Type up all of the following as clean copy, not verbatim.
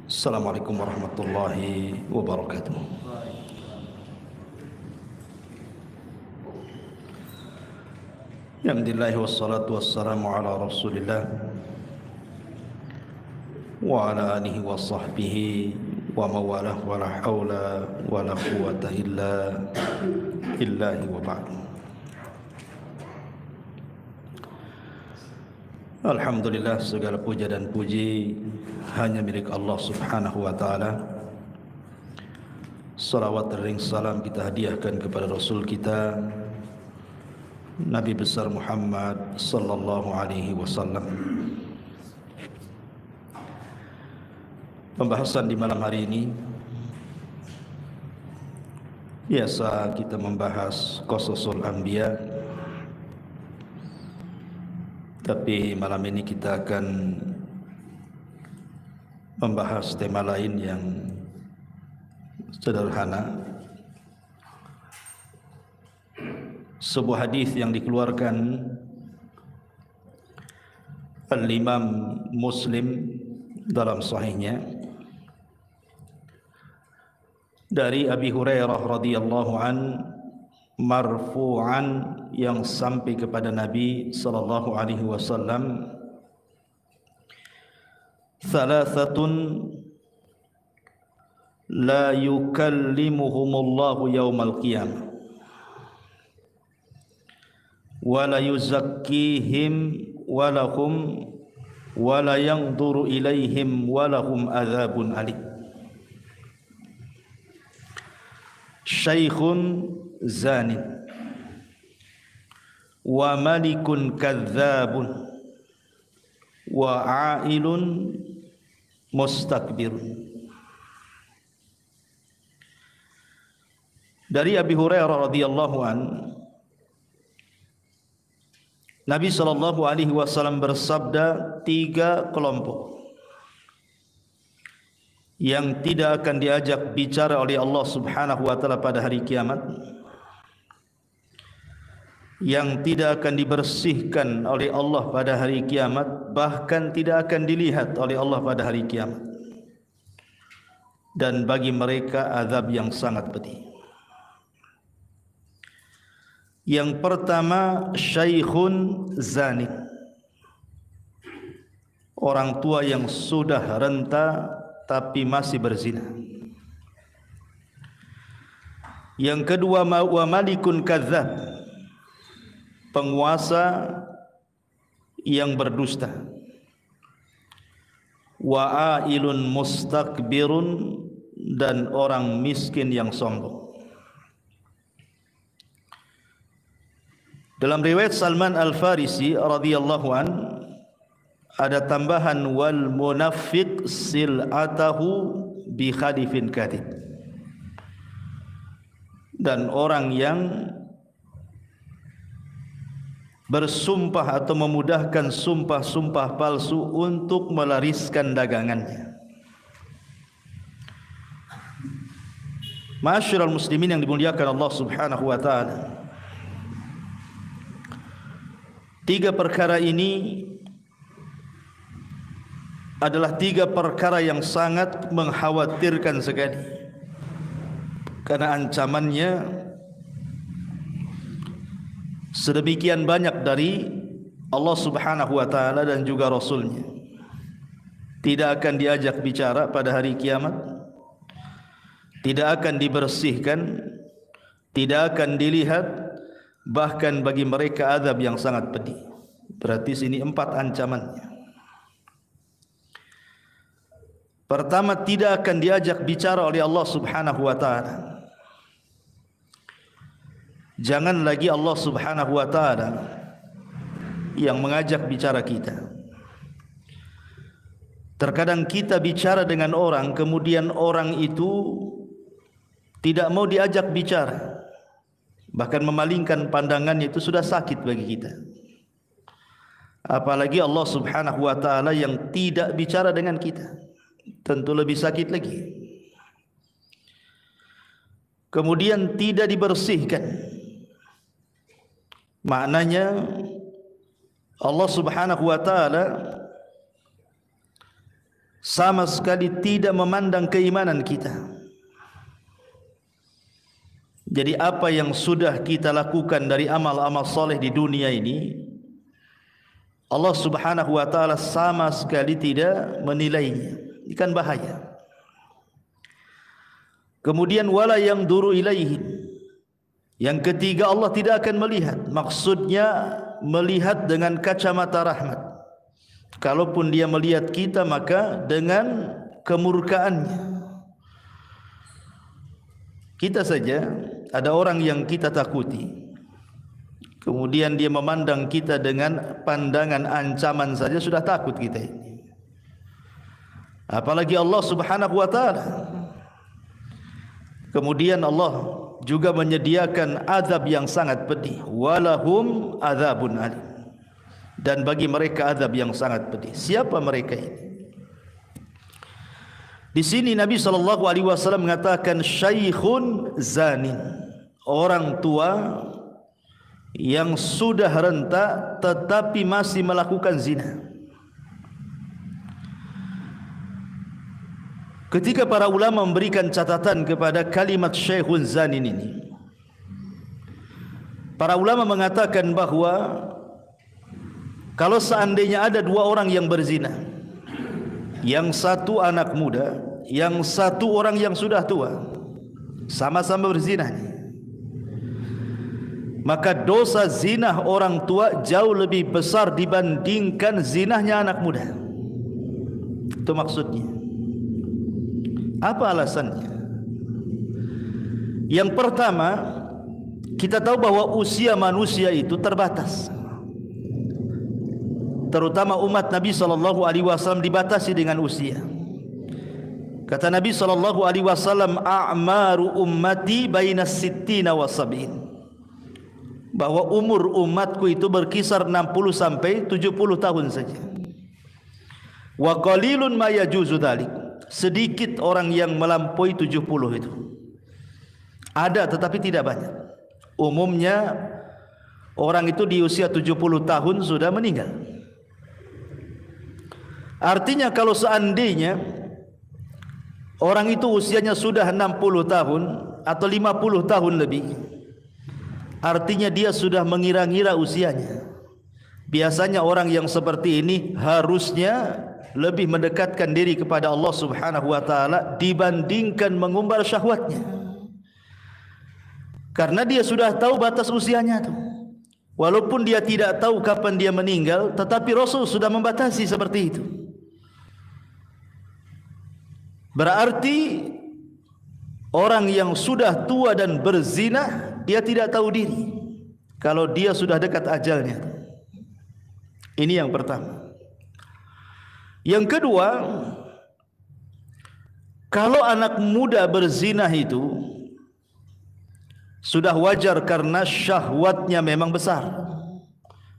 Assalamualaikum warahmatullahi wabarakatuh. Alhamdulillah wassalatu wassalamu ala Rasulillah wa ala alihi wa sahbihi wa mawalah wa la hawla wa la quwwata illa billahi wa ba'du. Alhamdulillah, segala puja dan puji hanya milik Allah Subhanahu wa taala. Salawat dan salam kita hadiahkan kepada Rasul kita Nabi besar Muhammad sallallahu alaihi wasallam. Pembahasan di malam hari ini biasa kita membahas Qasasul Anbiya, tapi malam ini kita akan membahas tema lain yang sederhana. Sebuah hadis yang dikeluarkan Al-Imam Muslim dalam sahihnya dari Abi Hurairah radhiyallahu an marfu'an, yang sampai kepada Nabi sallallahu alaihi wasallam, thalathatun la yukallimuhumullahu yaumal qiyamah wa la yuzakkihim wa lahum wa la yanzuru ilaihim wa lahum adzabun alim. Syaikhun zanin wa malikun kadzabun wa ailun mustakbirun. Dari Abi Hurairah radhiyallahu an, Nabi sallallahu alaihi wasallam bersabda, 3 kelompok yang tidak akan diajak bicara oleh Allah Subhanahu wa taala pada hari kiamat, yang tidak akan dibersihkan oleh Allah pada hari kiamat, bahkan tidak akan dilihat oleh Allah pada hari kiamat, dan bagi mereka azab yang sangat pedih. Yang pertama, syaikhun zani, orang tua yang sudah renta tapi masih berzina. Yang kedua, wa malikun kadzab, penguasa yang berdusta. Wa ailun mustakbirun, dan orang miskin yang sombong. Dalam riwayat Salman Al-Farisi radhiyallahu an ada tambahan, wal munafiq sil'atahu bi khalifin kadhib, dan orang yang bersumpah atau memudahkan sumpah-sumpah palsu untuk melariskan dagangannya. Ma'asyiral muslimin yang dimuliakan Allah Subhanahu wa taala, 3 perkara ini adalah 3 perkara yang sangat mengkhawatirkan sekali, karena ancamannya sedemikian banyak dari Allah Subhanahu wa taala dan juga Rasulnya. Tidak akan diajak bicara pada hari kiamat, tidak akan dibersihkan, tidak akan dilihat, bahkan bagi mereka azab yang sangat pedih. Berarti sini 4 ancamannya. Pertama, tidak akan diajak bicara oleh Allah Subhanahu wa taala. Jangan lagi Allah Subhanahu wa taala yang mengajak bicara kita. Terkadang kita bicara dengan orang, kemudian orang itu tidak mau diajak bicara, bahkan memalingkan pandangannya, itu sudah sakit bagi kita. Apalagi Allah Subhanahu wa taala yang tidak bicara dengan kita, tentu lebih sakit lagi. Kemudian tidak dibersihkan, maknanya Allah Subhanahu wa taala sama sekali tidak memandang keimanan kita. Jadi apa yang sudah kita lakukan dari amal-amal soleh di dunia ini, Allah Subhanahu wa ta'ala sama sekali tidak menilainya. Ini kan bahaya. Kemudian wala yang duru ilaihi. Yang ketiga, Allah tidak akan melihat. Maksudnya melihat dengan kacamata rahmat. Kalaupun dia melihat kita, maka dengan kemurkaannya. Kita saja ada orang yang kita takuti, kemudian dia memandang kita dengan pandangan ancaman saja sudah takut kita ini. Apalagi Allah Subhanahu wa ta'ala. Kemudian Allah juga menyediakan azab yang sangat pedih. Walahum azabun alim. Dan bagi mereka azab yang sangat pedih. Siapa mereka ini? Di sini Nabi SAW mengatakan syaikhun zanin, orang tua yang sudah renta tetapi masih melakukan zina. Ketika para ulama memberikan catatan kepada kalimat syaikhun zanin ini, para ulama mengatakan bahwa kalau seandainya ada dua orang yang berzina, yang satu anak muda, yang satu orang yang sudah tua, sama-sama berzina, maka dosa zina orang tua jauh lebih besar dibandingkan zinahnya anak muda. Itu maksudnya. Apa alasannya? Yang pertama, kita tahu bahwa usia manusia itu terbatas. Terutama umat Nabi SAW dibatasi dengan usia. Kata Nabi SAW, a'maru ummati bainas sittina wa sab'in, bahwa umur umatku itu berkisar 60 sampai 70 tahun saja. Wa qalilun ma yajuzu dzalik, sedikit orang yang melampaui 70 itu. Ada tetapi tidak banyak. Umumnya orang itu di usia 70 tahun sudah meninggal. Artinya kalau seandainya orang itu usianya sudah 60 tahun atau 50 tahun lebih, artinya dia sudah mengira-ngira usianya. Biasanya orang yang seperti ini harusnya lebih mendekatkan diri kepada Allah Subhanahu wa ta'ala dibandingkan mengumbar syahwatnya. Karena dia sudah tahu batas usianya itu. Walaupun dia tidak tahu kapan dia meninggal, tetapi Rasul sudah membatasi seperti itu. Berarti orang yang sudah tua dan berzina, dia tidak tahu diri kalau dia sudah dekat ajalnya. Ini yang pertama. Yang kedua, kalau anak muda berzina itu sudah wajar karena syahwatnya memang besar.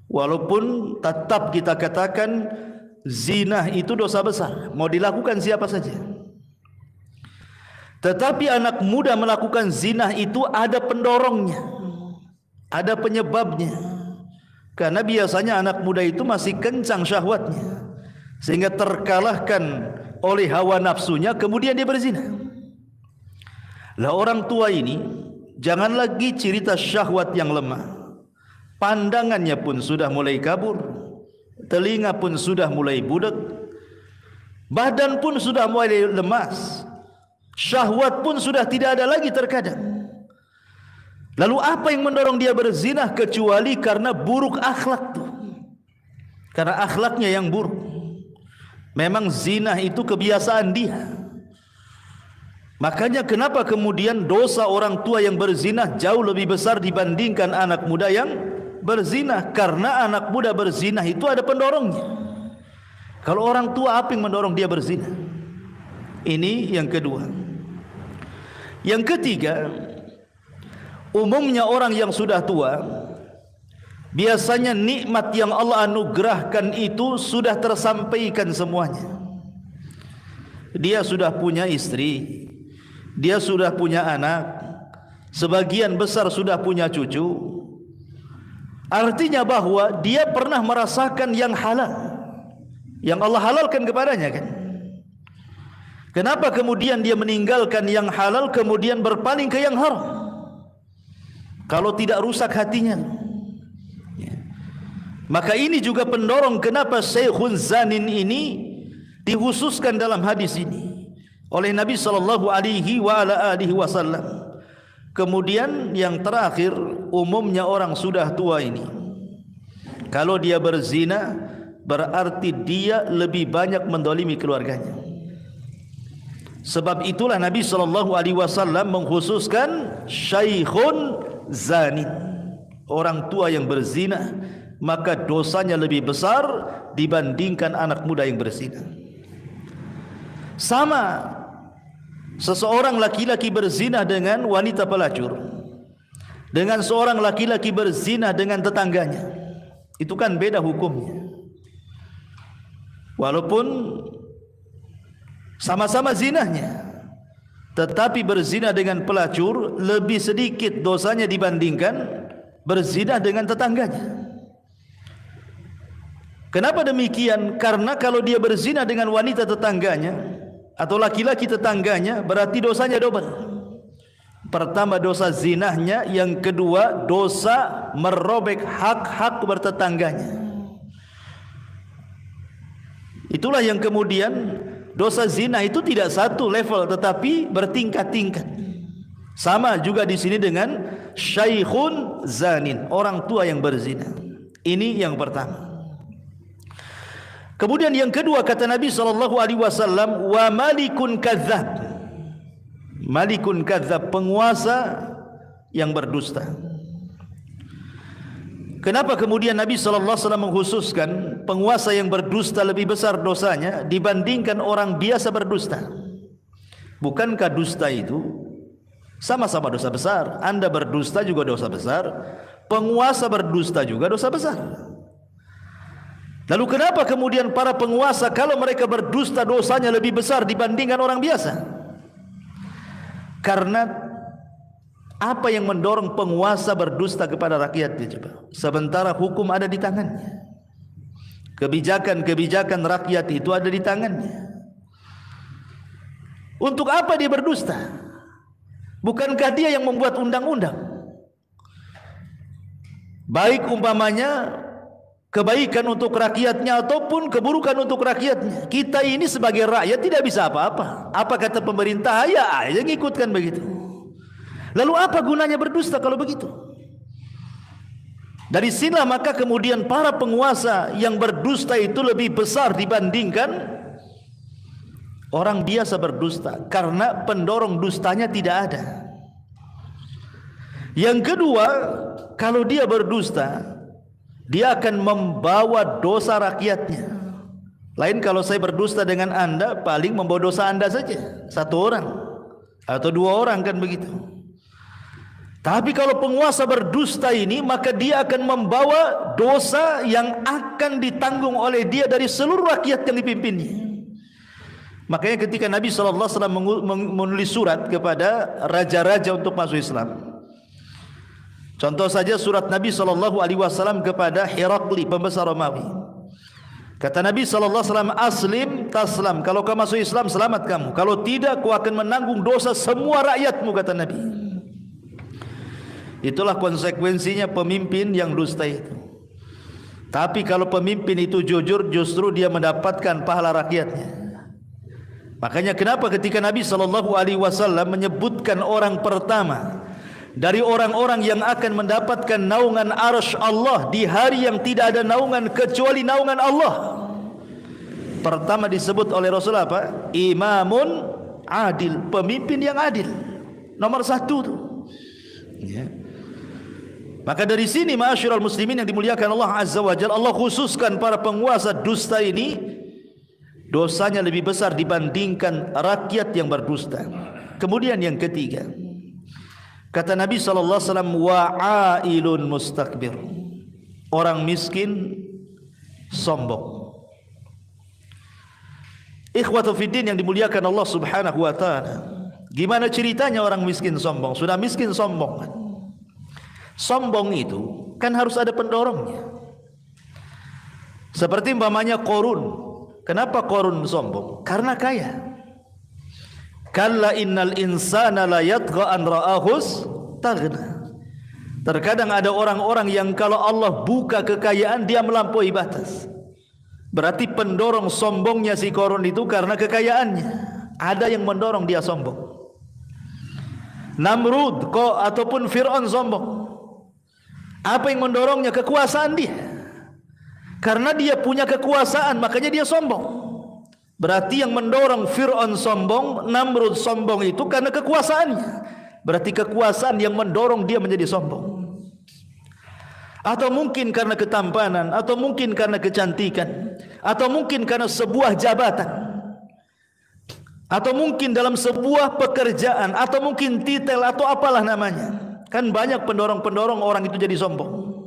Walaupun tetap kita katakan zina itu dosa besar, mau dilakukan siapa saja. Tetapi anak muda melakukan zina itu ada pendorongnya, ada penyebabnya. Karena biasanya anak muda itu masih kencang syahwatnya, sehingga terkalahkan oleh hawa nafsunya, kemudian dia berzina. Lah orang tua ini jangan lagi cerita syahwat yang lemah, pandangannya pun sudah mulai kabur, telinga pun sudah mulai budak, badan pun sudah mulai lemas, syahwat pun sudah tidak ada lagi terkadang. Lalu apa yang mendorong dia berzina kecuali karena buruk akhlak tuh? Karena akhlaknya yang buruk. Memang zina itu kebiasaan dia. Makanya kenapa kemudian dosa orang tua yang berzina jauh lebih besar dibandingkan anak muda yang berzina? Karena anak muda berzina itu ada pendorongnya. Kalau orang tua, apa yang mendorong dia berzina? Ini yang kedua. Yang ketiga, umumnya orang yang sudah tua, biasanya nikmat yang Allah anugerahkan itu sudah tersampaikan semuanya. Dia sudah punya istri, dia sudah punya anak, sebagian besar sudah punya cucu. Artinya bahwa dia pernah merasakan yang halal, yang Allah halalkan kepadanya kan. Kenapa kemudian dia meninggalkan yang halal kemudian berpaling ke yang haram? Kalau tidak rusak hatinya. Maka ini juga pendorong kenapa Syekhun Zanin ini dikhususkan dalam hadis ini oleh Nabi sallallahu alaihi wasallam. Kemudian yang terakhir, umumnya orang sudah tua ini, kalau dia berzina berarti dia lebih banyak mendolimi keluarganya. Sebab itulah Nabi sallallahu alaihi wasallam mengkhususkan Syekhun Zanin, orang tua yang berzina, maka dosanya lebih besar dibandingkan anak muda yang berzina. Sama seseorang laki-laki berzina dengan wanita pelacur, dengan seorang laki-laki berzina dengan tetangganya, itu kan beda hukumnya. Walaupun sama-sama zinahnya, tetapi berzina dengan pelacur lebih sedikit dosanya dibandingkan berzina dengan tetangganya. Kenapa demikian? Karena kalau dia berzina dengan wanita tetangganya atau laki-laki tetangganya, berarti dosanya double. Pertama dosa zinahnya, yang kedua dosa merobek hak-hak bertetangganya. Itulah yang kemudian dosa zina itu tidak satu level tetapi bertingkat-tingkat. Sama juga di sini dengan Syekhun Zanin, orang tua yang berzina. Ini yang pertama. Kemudian yang kedua kata Nabi sallallahu alaihi wasallam, wa malikun kadzdzab. Malikun kadzdzab, penguasa yang berdusta. Kenapa kemudian Nabi sallallahu alaihi wasallam mengkhususkan penguasa yang berdusta lebih besar dosanya dibandingkan orang biasa berdusta? Bukankah dusta itu sama-sama dosa besar? Anda berdusta juga dosa besar, penguasa berdusta juga dosa besar. Lalu kenapa kemudian para penguasa kalau mereka berdusta dosanya lebih besar dibandingkan orang biasa? Karena apa yang mendorong penguasa berdusta kepada rakyatnya coba? Sementara hukum ada di tangannya, kebijakan-kebijakan rakyat itu ada di tangannya. Untuk apa dia berdusta? Bukankah dia yang membuat undang-undang? Baik umpamanya kebaikan untuk rakyatnya ataupun keburukan untuk rakyatnya. Kita ini sebagai rakyat tidak bisa apa-apa. Apa kata pemerintah, ya aja ngikutkan begitu. Lalu apa gunanya berdusta kalau begitu? Dari sinilah maka kemudian para penguasa yang berdusta itu lebih besar dibandingkan orang biasa berdusta, karena pendorong dustanya tidak ada. Yang kedua, kalau dia berdusta, dia akan membawa dosa rakyatnya. Lain kalau saya berdusta dengan Anda, paling membawa dosa Anda saja, satu orang atau dua orang, kan begitu. Tapi kalau penguasa berdusta ini, maka dia akan membawa dosa yang akan ditanggung oleh dia dari seluruh rakyat yang dipimpinnya. Makanya ketika Nabi SAW menulis surat kepada raja-raja untuk masuk Islam, contoh saja surat Nabi SAW kepada Herakli, pembesar Romawi. Kata Nabi SAW, aslim taslam, kalau kamu masuk Islam selamat kamu, kalau tidak kau akan menanggung dosa semua rakyatmu, kata Nabi. Itulah konsekuensinya pemimpin yang dusta itu. Tapi kalau pemimpin itu jujur, justru dia mendapatkan pahala rakyatnya. Makanya kenapa ketika Nabi SAW menyebutkan orang pertama dari orang-orang yang akan mendapatkan naungan arsy Allah di hari yang tidak ada naungan kecuali naungan Allah, pertama disebut oleh Rasul apa? Imamun adil, pemimpin yang adil, nomor satu tuh. Ya. Maka dari sini ma'asyiral muslimin yang dimuliakan Allah Azza wa Jalla, Allah khususkan para penguasa dusta ini dosanya lebih besar dibandingkan rakyat yang berdusta. Kemudian yang ketiga, kata Nabi sallallahu alaihi wasallam, wa'ailun mustakbir, orang miskin sombong. Ikhwatu fiddin yang dimuliakan Allah Subhanahu wa taala, gimana ceritanya orang miskin sombong? Sudah miskin sombong kan? Sombong itu kan harus ada pendorongnya. Seperti umpamanya Qarun. Kenapa Qarun sombong? Karena kaya. Kalla innal insana la yatgha an ra'ahus taghna. Terkadang ada orang-orang yang kalau Allah buka kekayaan dia melampaui batas. Berarti pendorong sombongnya si Qarun itu karena kekayaannya. Ada yang mendorong dia sombong. Namrud ataupun Fir'aun sombong. Apa yang mendorongnya? Kekuasaan dia. Karena dia punya kekuasaan makanya dia sombong. Berarti yang mendorong Fir'aun sombong, Namrud sombong itu karena kekuasaannya. Berarti kekuasaan yang mendorong dia menjadi sombong. Atau mungkin karena ketampanan, atau mungkin karena kecantikan, atau mungkin karena sebuah jabatan, atau mungkin dalam sebuah pekerjaan, atau mungkin titel atau apalah namanya. Kan banyak pendorong-pendorong orang itu jadi sombong.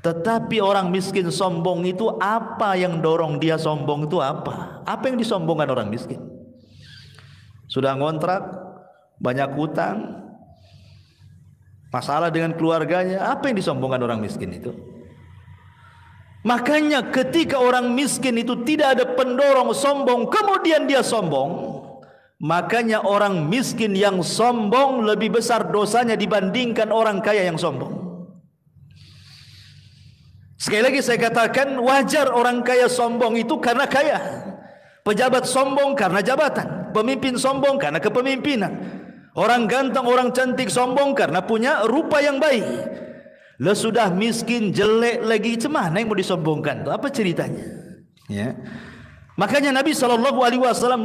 Tetapi orang miskin sombong itu apa yang dorong dia sombong itu apa? Apa yang disombongkan orang miskin? Sudah ngontrak, banyak hutang, masalah dengan keluarganya, apa yang disombongkan orang miskin itu? Makanya ketika orang miskin itu tidak ada pendorong sombong, kemudian dia sombong, makanya orang miskin yang sombong lebih besar dosanya dibandingkan orang kaya yang sombong. Sekali lagi saya katakan, wajar orang kaya sombong itu karena kaya, pejabat sombong karena jabatan, pemimpin sombong karena kepemimpinan, orang ganteng, orang cantik sombong karena punya rupa yang baik. Lah sudah miskin, jelek lagi, cemana yang mau disombongkan? Apa ceritanya? Ya. Makanya Nabi SAW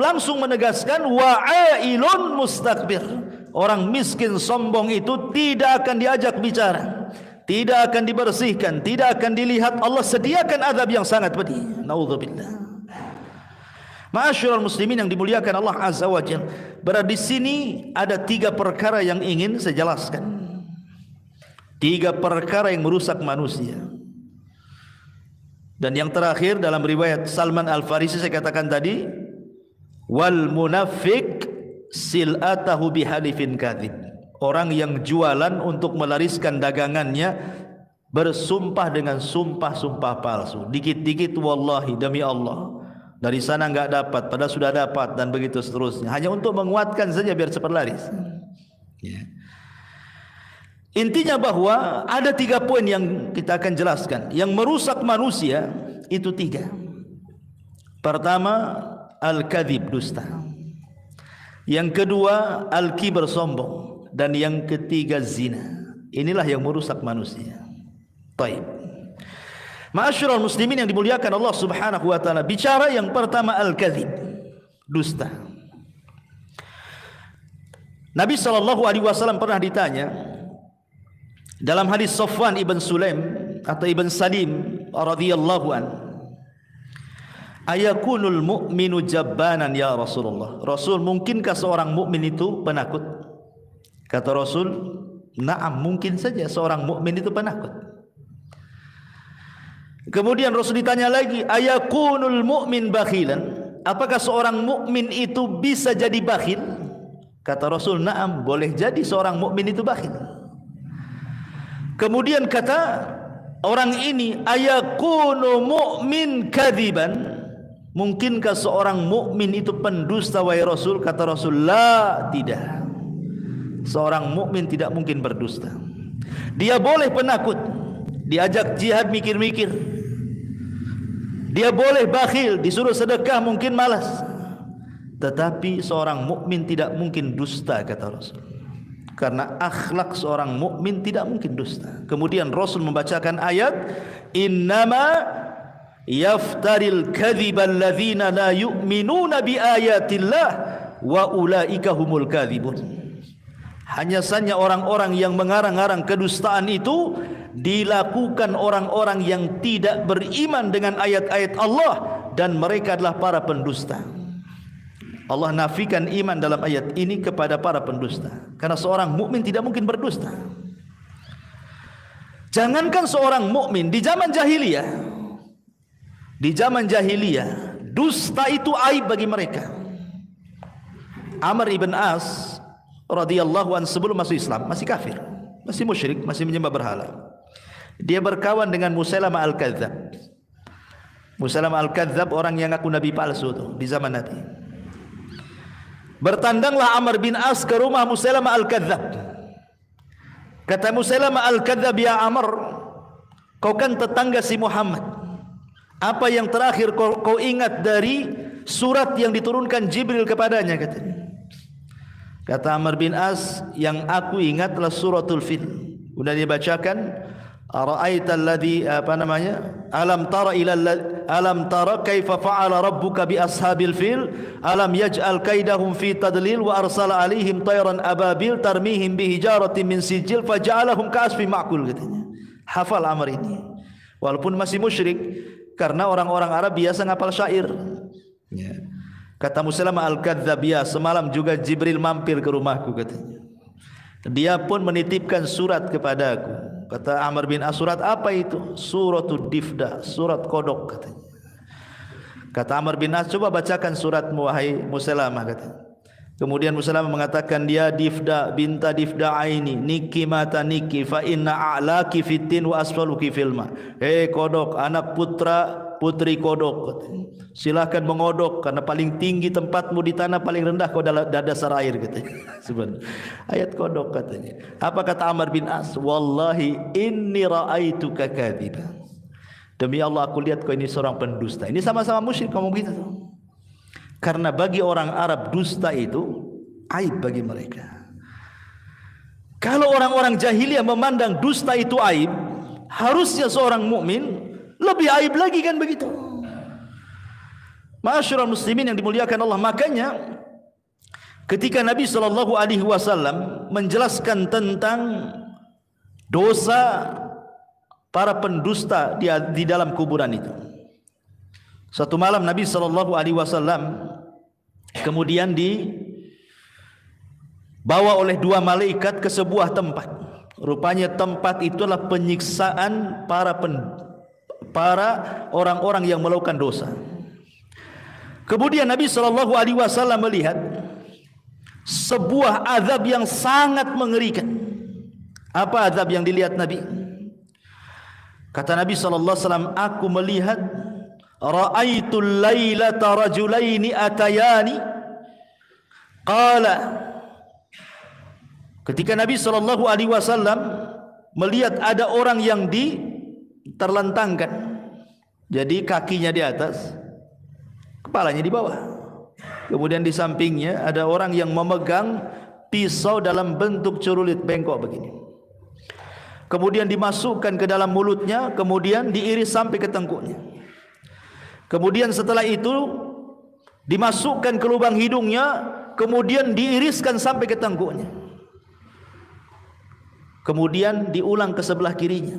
langsung menegaskan, wa'ailun mustakbir. Orang miskin sombong itu tidak akan diajak bicara, tidak akan dibersihkan, tidak akan dilihat. Allah sediakan azab yang sangat pedih. Naudzubillah. Ma'asyiral muslimin yang dimuliakan Allah Azza wa Jalla. Berada di sini ada 3 perkara yang ingin saya jelaskan. 3 perkara yang merusak manusia. Dan yang terakhir dalam riwayat Salman Al-Farisi saya katakan tadi, wal munafiq sil'atahu bihalifin kadzib. Orang yang jualan untuk melariskan dagangannya bersumpah dengan sumpah-sumpah palsu. Dikit-dikit wallahi demi Allah, dari sana enggak dapat, padahal sudah dapat, dan begitu seterusnya. Hanya untuk menguatkan saja biar cepat laris. Ya. Intinya bahwa ada 3 poin yang kita akan jelaskan yang merusak manusia itu 3. Pertama, al-kadzib, dusta. Yang kedua, al-kibr, sombong. Dan yang ketiga, zina. Inilah yang merusak manusia. Baik. Ma'asyiral muslimin yang dimuliakan Allah Subhanahu wa taala, bicara yang pertama al-kadzib, dusta. Nabi SAW pernah ditanya dalam hadis Safwan ibn Sulaim atau ibn Salim radhiyallahu an, ayakunul mu'minu jabbanan ya Rasulullah. Rasul, mungkinkah seorang mukmin itu penakut? Kata Rasul, na'am, mungkin saja seorang mukmin itu penakut. Kemudian Rasul ditanya lagi, ayakunul mu'min bakhilan? Apakah seorang mukmin itu bisa jadi bakhil? Kata Rasul, na'am, boleh jadi seorang mukmin itu bakhil. Kemudian kata orang ini, ayakunu mu'min kadziban? Mungkinkah seorang mukmin itu pendusta wahai Rasul? Kata Rasul, la, tidak. Seorang mukmin tidak mungkin berdusta. Dia boleh penakut, diajak jihad mikir-mikir. Dia boleh bakhil, disuruh sedekah mungkin malas. Tetapi seorang mukmin tidak mungkin dusta, kata Rasul. Karena akhlak seorang mukmin tidak mungkin dusta. Kemudian Rasul membacakan ayat, innama yaftaril kadhiba alladzina la yu'minuna biayatillah wa ulaika humul kadzibun. Hanya saja orang-orang yang mengarang-arang kedustaan itu dilakukan orang-orang yang tidak beriman dengan ayat-ayat Allah, dan mereka adalah para pendusta. Allah nafikan iman dalam ayat ini kepada para pendusta, karena seorang mukmin tidak mungkin berdusta. Jangankan seorang mukmin, di zaman jahiliyah, dusta itu aib bagi mereka. Amr ibn As radhiyallahu an sebelum masuk Islam masih kafir, masih musyrik, masih menyembah berhala. Dia berkawan dengan Musailamah al-Kadzab. Musailamah al-Kadzab orang yang ngaku nabi palsu tuh di zaman Nabi. Bertandanglah Amr bin As ke rumah Musailamah Al-Kadzab. Kata Musailamah Al-Kadzab, ya Amr, kau kan tetangga si Muhammad. Apa yang terakhir kau ingat dari surat yang diturunkan Jibril kepadanya? Kata Amr bin As, yang aku ingat adalah suratul Fil. Sudah dibacakan, ara'aita alladhi alam tara kaifa fa'ala rabbuka bi ashabil fil alam yaj'al kaidahum fi tadlil wa arsala alaihim tayran ababil tarmihim bi hijaratin min sijil faja'alahum ka'asfin ma'kul, katanya. Hafal Amr ini walaupun masih musyrik, karena orang-orang Arab biasa ngapal syair. Ya. Kata Musailamah Al-Kadzab, ya semalam juga Jibril mampir ke rumahku, katanya. Dia pun menitipkan surat kepadaku. Kata Amr bin As, surat apa itu? Suratul Difda, surat kodok, katanya. Kata Amr bin As, coba bacakan suratmu wahai Musailamah, katanya. Kemudian Musailamah mengatakan, dia Difda binta Difda aini niki mata niki fa inna a'laki fitin wa asfaluki filma. Hei kodok, anak putri kodok, katanya. Silakan mengodok, karena paling tinggi tempatmu di tanah, paling rendah kau dalam dasar air, katanya. Sebenarnya ayat kodok, katanya. Apa kata Amr bin As? Wallahi inni ra'aituka kadziba. Demi Allah aku lihat kau ini seorang pendusta. Ini sama-sama musyrik ngomong gitu. Karena bagi orang Arab dusta itu aib bagi mereka. Kalau orang-orang jahiliyah memandang dusta itu aib, harusnya seorang mukmin lebih aib lagi, kan begitu. Ma'asyiral muslimin yang dimuliakan Allah, makanya ketika Nabi SAW menjelaskan tentang dosa para pendusta di dalam kuburan itu, satu malam Nabi SAW kemudian dibawa oleh dua malaikat ke sebuah tempat. Rupanya tempat itu adalah penyiksaan para orang-orang yang melakukan dosa. Kemudian Nabi SAW melihat sebuah azab yang sangat mengerikan. Apa azab yang dilihat Nabi? Kata Nabi SAW, aku melihat ra'aitul lailata rajulaini atayani qala. Ketika Nabi SAW melihat ada orang yang terlentangkan, jadi kakinya di atas, kepalanya di bawah. Kemudian di sampingnya ada orang yang memegang pisau dalam bentuk cerulit bengkok begini. Kemudian dimasukkan ke dalam mulutnya, kemudian diiris sampai ke tengkuknya. Kemudian setelah itu dimasukkan ke lubang hidungnya, kemudian diiriskan sampai ke tengkuknya. Kemudian diulang ke sebelah kirinya.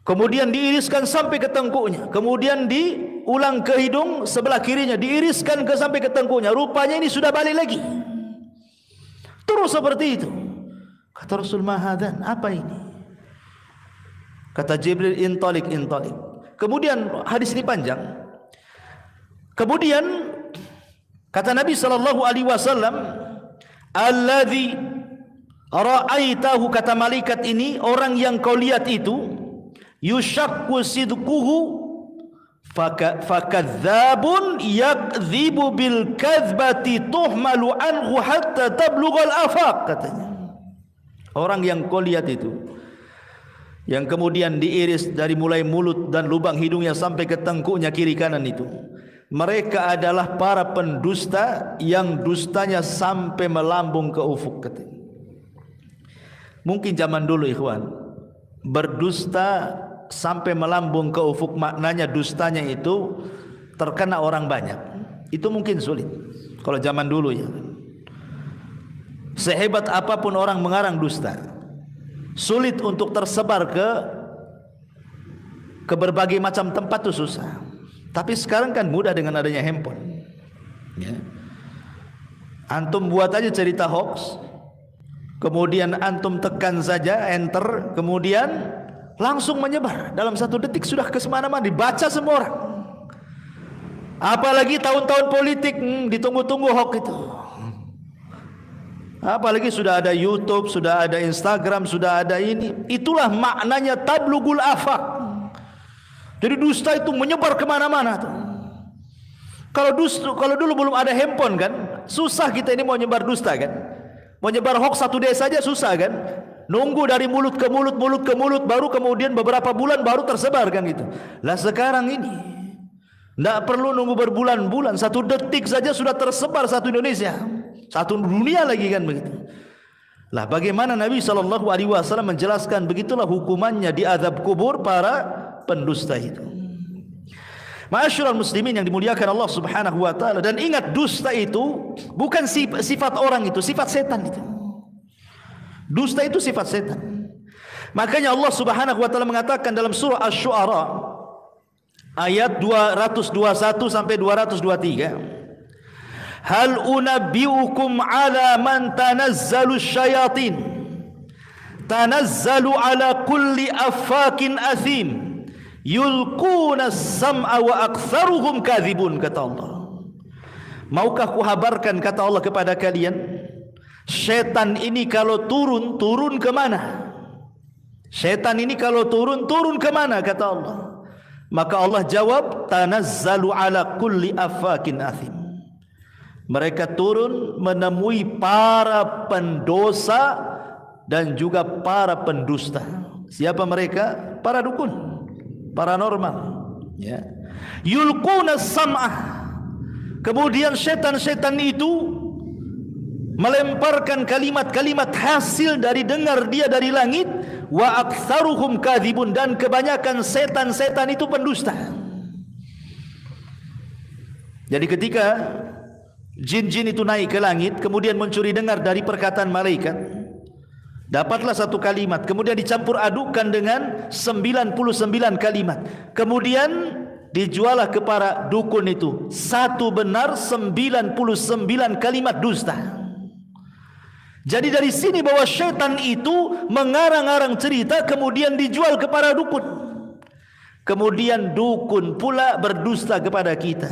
Kemudian diiriskan sampai ke tengkuknya. Kemudian diulang ke hidung sebelah kirinya, diiriskan sampai ke tengkuknya. Rupanya ini sudah balik lagi. Terus seperti itu. Kata Rasul, mahadan, apa ini? Kata Jibril, intalik. Kemudian hadis ini panjang. Kemudian kata Nabi SAW, alladzi ra'aitahu, kata malaikat ini, orang yang kau lihat itu, yushakku sidquhu fakadzabun yakdzibu bil kadzbati tuhmalu anhu hatta tablughal afaq, katanya. Orang yang kau lihat itu, yang kemudian diiris dari mulai mulut dan lubang hidungnya sampai ke tengkuknya kiri kanan itu, mereka adalah para pendusta yang dustanya sampai melambung ke ufuk, katanya. Mungkin zaman dulu ikhwan, berdusta sampai melambung ke ufuk, maknanya dustanya itu terkena orang banyak. Itu mungkin sulit kalau zaman dulu, ya. Sehebat apapun orang mengarang dusta, sulit untuk tersebar ke berbagai macam tempat, itu susah. Tapi sekarang kan mudah dengan adanya handphone, ya. Antum buat aja cerita hoax, kemudian antum tekan saja enter, kemudian langsung menyebar dalam 1 detik, sudah ke semana-mana, dibaca semua orang. Apalagi tahun-tahun politik, ditunggu-tunggu hoax itu. Apalagi sudah ada YouTube, sudah ada Instagram, sudah ada ini. Itulah maknanya tablugul afaq. Jadi dusta itu menyebar kemana-mana tuh. Kalau dulu belum ada handphone kan, Susah kita ini mau nyebar dusta kan? Mau nyebar hoax satu desa saja susah kan? Nunggu dari mulut ke mulut, mulut ke mulut, baru kemudian beberapa bulan baru tersebar kan gitu. Lah sekarang ini tidak perlu nunggu berbulan-bulan, 1 detik saja sudah tersebar satu Indonesia, satu dunia lagi kan begitu. Lah bagaimana Nabi SAW menjelaskan begitulah hukumannya di azab kubur para pendusta itu. Ma'asyiral muslimin yang dimuliakan Allah Subhanahu wa taala, dan ingat dusta itu bukan sifat orang, itu sifat setan itu. Dusta itu sifat setan. Makanya Allah Subhanahu wa taala mengatakan dalam surah Asy-Syu'ara ayat 221 sampai 223, hal unabbiukum ala man tanazzalu syayatin tanazzalu ala kulli affakin athim yulquna as-sam'a wa aktsaruhum kadzibun, kata Allah. Maukah kuhabarkan, kata Allah, kepada kalian, setan ini kalau turun ke mana? Setan ini kalau turun ke mana, kata Allah? Maka Allah jawab, tanazzalu ala kulli affakin athim. Mereka turun menemui para pendosa dan juga para pendusta. Siapa mereka? Para dukun, paranormal, ya. Yulquna sam'ah. Kemudian setan-setan itu melemparkan kalimat-kalimat hasil dari dengar dia dari langit. Wa aktsaruhum kadzibun, dan kebanyakan setan-setan itu pendusta. Jadi ketika jin-jin itu naik ke langit, kemudian mencuri dengar dari perkataan malaikat, dapatlah satu kalimat, kemudian dicampur adukan dengan 99 kalimat, kemudian dijualah kepada dukun itu, satu benar 99 kalimat dusta. Jadi dari sini bahwa syaitan itu mengarang-arang cerita kemudian dijual kepada dukun. Kemudian dukun pula berdusta kepada kita.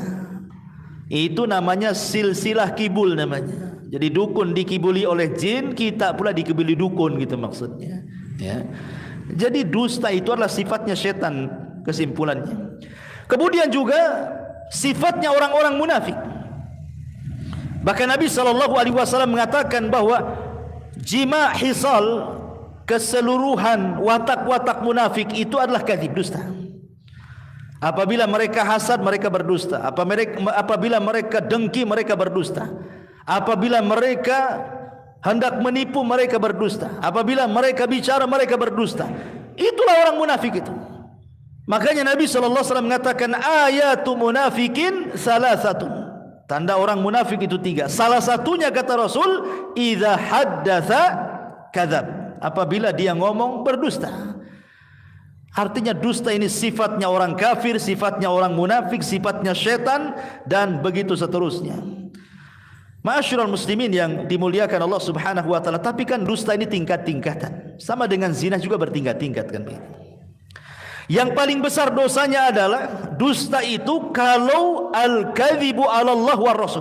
Itu namanya silsilah kibul namanya. Jadi dukun dikibuli oleh jin, kita pula dikibuli dukun gitu maksudnya, ya. Jadi dusta itu adalah sifatnya syaitan, kesimpulannya. Kemudian juga sifatnya orang-orang munafik. Bahkan Nabi SAW mengatakan bahwa jima' hisal, keseluruhan watak-watak munafik itu adalah kadzib, dusta. Apabila mereka hasad, mereka berdusta. Apabila mereka dengki, mereka berdusta. Apabila mereka hendak menipu, mereka berdusta. Apabila mereka bicara, mereka berdusta. Itulah orang munafik itu. Makanya Nabi SAW mengatakan ayatu munafikin salasatun. Tanda orang munafik itu 3. Salah satunya, kata Rasul, idza haddatsa kadzab. Apabila dia ngomong berdusta. Artinya dusta ini sifatnya orang kafir, sifatnya orang munafik, sifatnya syaitan, dan begitu seterusnya. Ma'asyiral muslimin yang dimuliakan Allah Subhanahu wa taala, tapi kan dusta ini tingkat-tingkatan. Sama dengan zina juga bertingkat-tingkat kan begitu. Yang paling besar dosanya adalah dusta itu kalau al-kadzibu 'ala Allah war Rasul.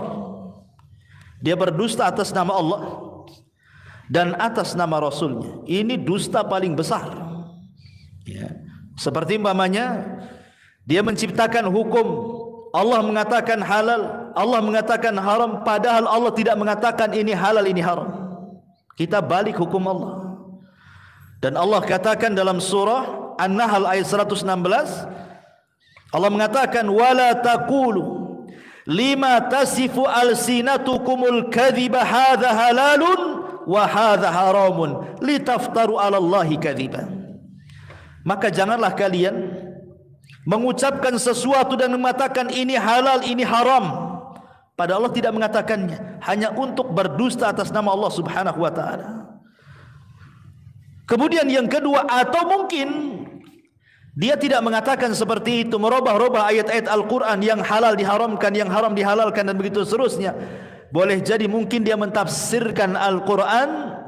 Dia berdusta atas nama Allah dan atas nama Rasulnya. Ini dusta paling besar, ya. Seperti umpamanya dia menciptakan hukum, Allah mengatakan halal, Allah mengatakan haram, padahal Allah tidak mengatakan ini halal, ini haram. Kita balik hukum Allah. Dan Allah katakan dalam surah An-Nahl ayat 116, Allah mengatakan wala taqulu lima tasifu alsinatukumul kadhiba hadza halalun wa hadza haramun litaftaru 'ala Allahi kadhiba. Maka janganlah kalian mengucapkan sesuatu dan mengatakan ini halal, ini haram, padahal Allah tidak mengatakannya, hanya untuk berdusta atas nama Allah Subhanahu wa taala. Kemudian yang kedua, atau mungkin dia tidak mengatakan seperti itu, merubah-rubah ayat-ayat Al-Quran, yang halal diharamkan, yang haram dihalalkan, dan begitu seterusnya. Boleh jadi mungkin dia mentafsirkan Al-Quran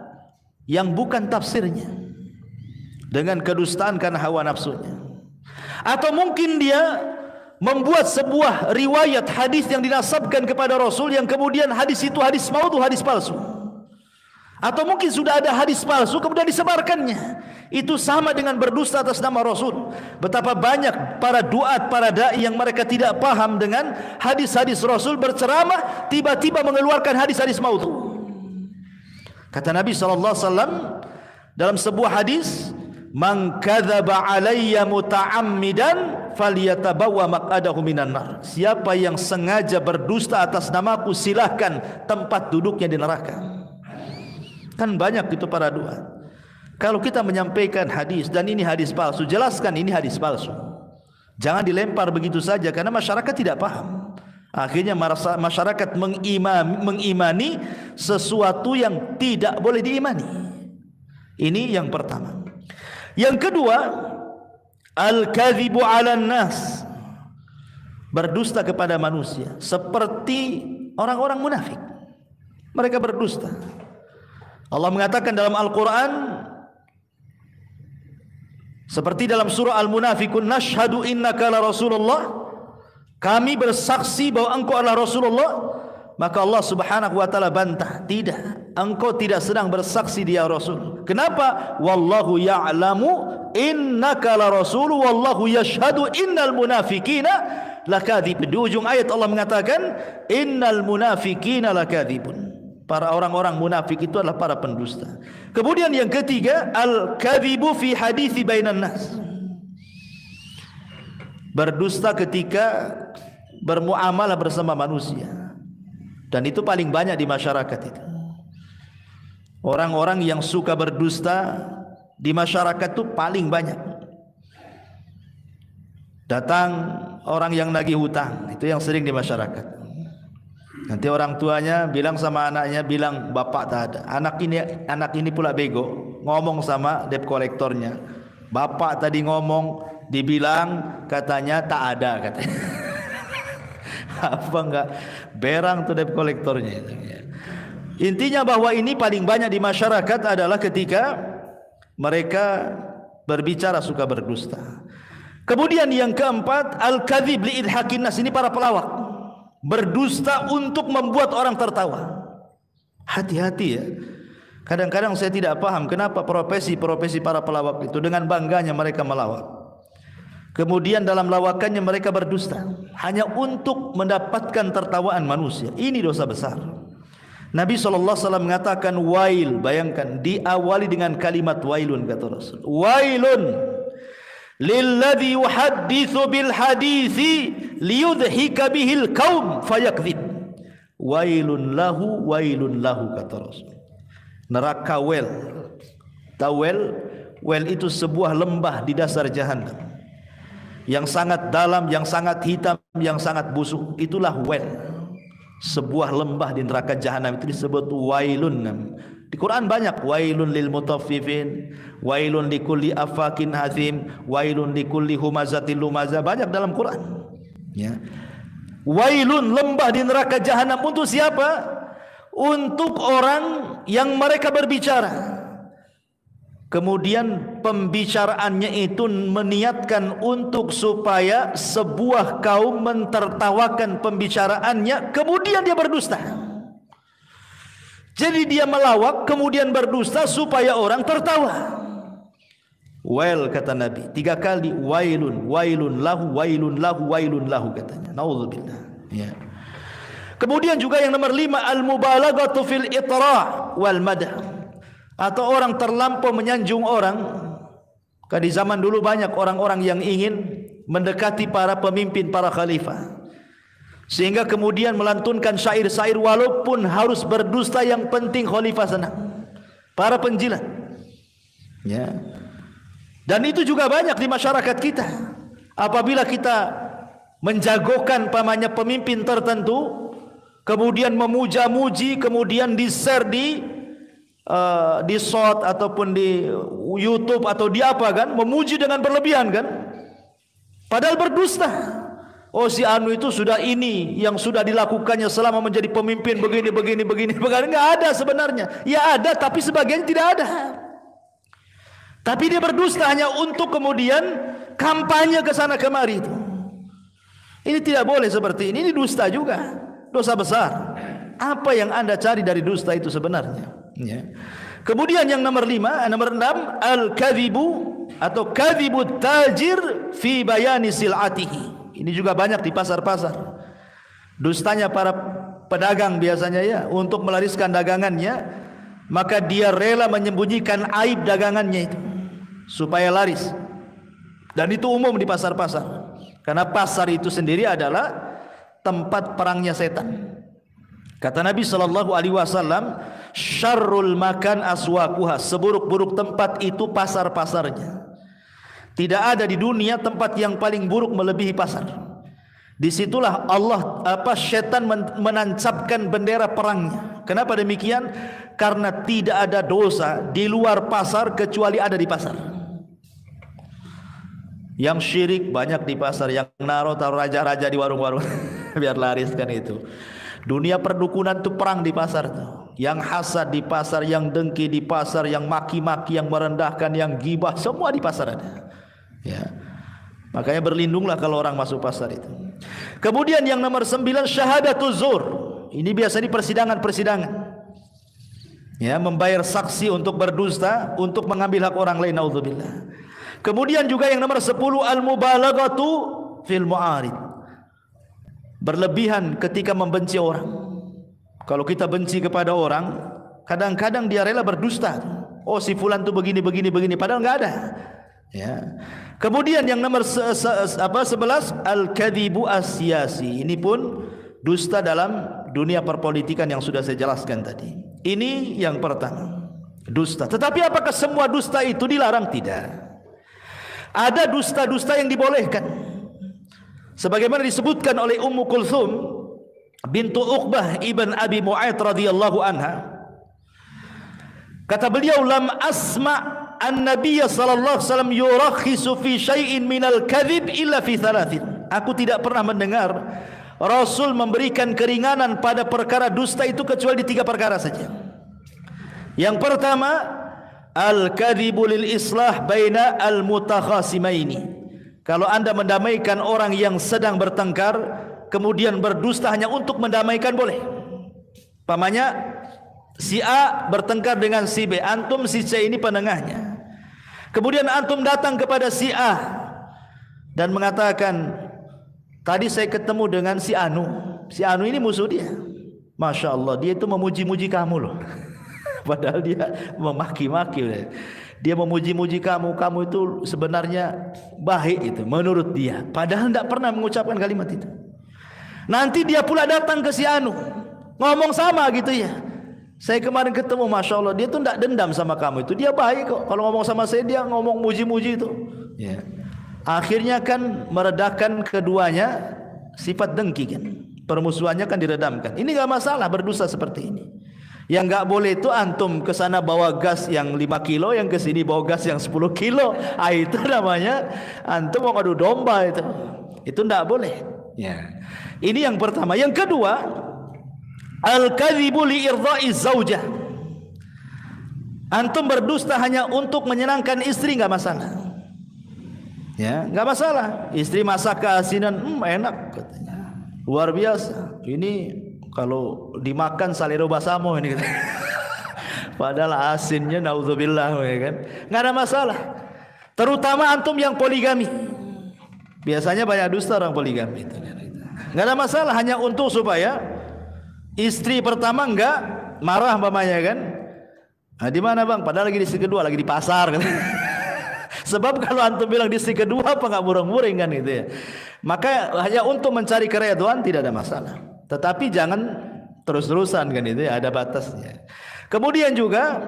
yang bukan tafsirnya dengan kedustaan karena hawa nafsunya. Atau mungkin dia membuat sebuah riwayat hadis yang dinasabkan kepada Rasul, yang kemudian hadis itu hadis maudhu, hadis palsu. Atau mungkin sudah ada hadis palsu kemudian disebarkannya. Itu sama dengan berdusta atas nama Rasul. Betapa banyak para duat, para dai yang mereka tidak paham dengan hadis-hadis Rasul, berceramah tiba-tiba mengeluarkan hadis-hadis maudhu. Kata Nabi SAW dalam sebuah hadis, "Man kadzaba alayya muta'ammidan falyatabawwa maq'adahu minan nar." Siapa yang sengaja berdusta atas namaku, silahkan tempat duduknya di neraka. Kan banyak itu para duat. Kalau kita menyampaikan hadis dan ini hadis palsu, jelaskan ini hadis palsu. Jangan dilempar begitu saja karena masyarakat tidak paham. Akhirnya masyarakat mengimani sesuatu yang tidak boleh diimani. Ini yang pertama. Yang kedua, al-kadhibu 'alan nas. Berdusta kepada manusia seperti orang-orang munafik. Mereka berdusta. Allah mengatakan dalam Al-Quran seperti dalam surah Al-Munafikun, "Nashhadu innaka la Rasulullah." Kami bersaksi bahwa engkau adalah Rasulullah. Maka Allah Subhanahu wa taala bantah, tidak, engkau tidak sedang bersaksi dia Rasul. Kenapa? Wallahu ya'lamu innaka la Rasul wallahu yashhadu innal munafiqina lakadzib. Di ujung ayat Allah mengatakan innal munafiqina lakadzibun. Para orang-orang munafik itu adalah para pendusta. Kemudian yang ketiga, al-kadzibu fi hadithi bainan nas. Berdusta ketika bermuamalah bersama manusia. Dan itu paling banyak di masyarakat itu. Orang-orang yang suka berdusta di masyarakat itu paling banyak. Datang orang yang nagih hutang, itu yang sering di masyarakat. Nanti orang tuanya bilang sama anaknya, bilang bapak tak ada. Anak ini pula bego, ngomong sama debt kolektornya. Bapak tadi ngomong, dibilang katanya tak ada katanya. Apa enggak berang tuh debt kolektornya. Intinya bahwa ini paling banyak di masyarakat adalah ketika mereka berbicara suka berdusta. Kemudian yang keempat, al-kadzib li idhakin nas. Ini para pelawak. Berdusta untuk membuat orang tertawa. Hati-hati ya. Kadang-kadang saya tidak paham kenapa profesi-profesi para pelawak itu dengan bangganya mereka melawak. Kemudian dalam lawakannya mereka berdusta hanya untuk mendapatkan tertawaan manusia. Ini dosa besar. Nabi SAW mengatakan wail. Bayangkan diawali dengan kalimat wailun, kata Rasul. Wailun lilladzi yuhadditsu bil hadithi liyudhika bihil qaum fayakdzib. Wailun lahu kata Rasul. Neraka wel. Tawel, wel itu sebuah lembah di dasar jahanam. Yang sangat dalam, yang sangat hitam, yang sangat busuk, itulah wel. Sebuah lembah di neraka jahanam itu disebut wailun. Di Quran banyak wailun lil mutaffifin, wailun likulli afakin hazim, wailun likulli humazatil lumaza, banyak dalam Quran. Ya. Wailun, lembah di neraka jahanam untuk siapa? Untuk orang yang mereka berbicara. Kemudian pembicaraannya itu meniatkan untuk supaya sebuah kaum mentertawakan pembicaraannya, kemudian dia berdusta. Jadi dia melawak kemudian berdusta supaya orang tertawa. Well, kata Nabi 3 kali, wailun lahu katanya. Nauzubillah. Ya. Kemudian juga yang nomor 5, al-mubalaghatu fil itra' wal madah. Atau orang terlampau menyanjung orang. Di zaman dulu banyak orang-orang yang ingin mendekati para pemimpin, para khalifah, sehingga kemudian melantunkan syair-syair walaupun harus berdusta, yang penting khalifah senang. Para penjilat. Ya. Dan itu juga banyak di masyarakat kita. Apabila kita menjagokan pamannya pemimpin tertentu, kemudian memuja-muji, kemudian di-share di shot ataupun di YouTube atau di apa kan, memuji dengan berlebihan kan, padahal berdusta. Oh, si anu itu sudah ini yang sudah dilakukannya selama menjadi pemimpin begini. Enggak ada sebenarnya. Ya ada, tapi sebagian tidak ada. Tapi dia berdusta hanya untuk kemudian kampanye ke sana kemari itu. Ini tidak boleh seperti ini dusta juga. Dosa besar. Apa yang Anda cari dari dusta itu sebenarnya? Ya. Kemudian yang nomor 5, nomor 6, al-kadhibu atau kadhibut tajir fi bayani sil'atihi. Ini juga banyak di pasar-pasar. Dustanya para pedagang biasanya ya, untuk melariskan dagangannya, maka dia rela menyembunyikan aib dagangannya itu supaya laris. Dan itu umum di pasar-pasar. Karena pasar itu sendiri adalah tempat perangnya setan. Kata Nabi SAW, syarrul makan aswaquha, seburuk-buruk tempat itu pasar-pasarnya. Tidak ada di dunia tempat yang paling buruk melebihi pasar. Disitulah syaitan menancapkan bendera perangnya. Kenapa demikian? Karena tidak ada dosa di luar pasar kecuali ada di pasar. Yang syirik banyak di pasar, yang taruh raja-raja di warung-warung biar lariskan itu. Dunia perdukunan itu perang di pasar tuh. Yang hasad di pasar, yang dengki di pasar, yang maki-maki, yang merendahkan, yang gibah, semua di pasar ada. Ya. Makanya berlindunglah kalau orang masuk pasar itu. Kemudian yang nomor 9, syahadatuz zur. Ini biasa di persidangan-persidangan. Ya, membayar saksi untuk berdusta, untuk mengambil hak orang lain, naudzubillah. Kemudian juga yang nomor 10, al-mubalaghatu fil mu'arid. Berlebihan ketika membenci orang. Kalau kita benci kepada orang, kadang-kadang dia rela berdusta. Oh, si fulan tuh begini padahal enggak ada. Ya. Kemudian yang nomor 11, al-kadhibu as-siyasi. Ini pun dusta dalam dunia perpolitikan yang sudah saya jelaskan tadi. Ini yang pertama, dusta. Tetapi apakah semua dusta itu dilarang? Tidak. Ada dusta-dusta yang dibolehkan. Sebagaimana disebutkan oleh Ummu Kulthum bintu Uqbah ibn Abi Mu'aid radhiyallahu anha. Kata beliau, lam asma' an-nabiy sallallahu alaihi wasallam yurakhisu fi syai'in minal kadhib illa fi thalathin. Aku tidak pernah mendengar Rasul memberikan keringanan pada perkara dusta itu kecuali di 3 perkara saja. Yang pertama, al-kadhibu lil islah baina al-mutakhasimaini. Kalau anda mendamaikan orang yang sedang bertengkar, kemudian berdusta hanya untuk mendamaikan, boleh. Pamannya si A bertengkar dengan si B, antum si C ini penengahnya. Kemudian antum datang kepada si A dan mengatakan, tadi saya ketemu dengan si Anu. Si Anu ini musuh dia. Masya Allah, dia itu memuji-muji kamu loh. Padahal dia memaki-maki. Dia memuji-muji kamu itu sebenarnya baik itu menurut dia. Padahal tidak pernah mengucapkan kalimat itu. Nanti dia pula datang ke si Anu, ngomong sama gitu ya. Saya kemarin ketemu, Masya Allah, dia tuh tidak dendam sama kamu itu. Dia baik kok. Kalau ngomong sama saya, dia ngomong muji-muji itu. Ya. Akhirnya kan meredakan keduanya sifat dengki kan. Permusuhannya kan diredamkan. Ini enggak masalah berdusta seperti ini. Yang enggak boleh itu antum ke sana bawa gas yang 5 kilo, yang ke sini bawa gas yang 10 kilo. Itu namanya antum mau ngadu domba itu. Itu enggak boleh. Ya. Ini yang pertama. Yang kedua, al-kadhibu li irdha'i zaujah. Antum berdusta hanya untuk menyenangkan istri, enggak masalah. Ya, enggak masalah. Istri masak keasinan, enak katanya. Luar biasa. Ini kalau dimakan salero basamo ini gitu. Padahal asinnya naudzubillah ya kan. Enggak ada masalah. Terutama antum yang poligami. Biasanya banyak dusta orang poligami itu. Enggak ada masalah, hanya untuk supaya istri pertama enggak marah umpamanya kan. Nah, di mana Bang? Padahal lagi di istri kedua, lagi di pasar kan. Sebab kalau antum bilang di istri kedua apa enggak murung-muring kan gitu ya. Maka hanya untuk mencari keridhaan tidak ada masalah. Tetapi jangan terus-terusan kan itu ya, ada batasnya. Kemudian juga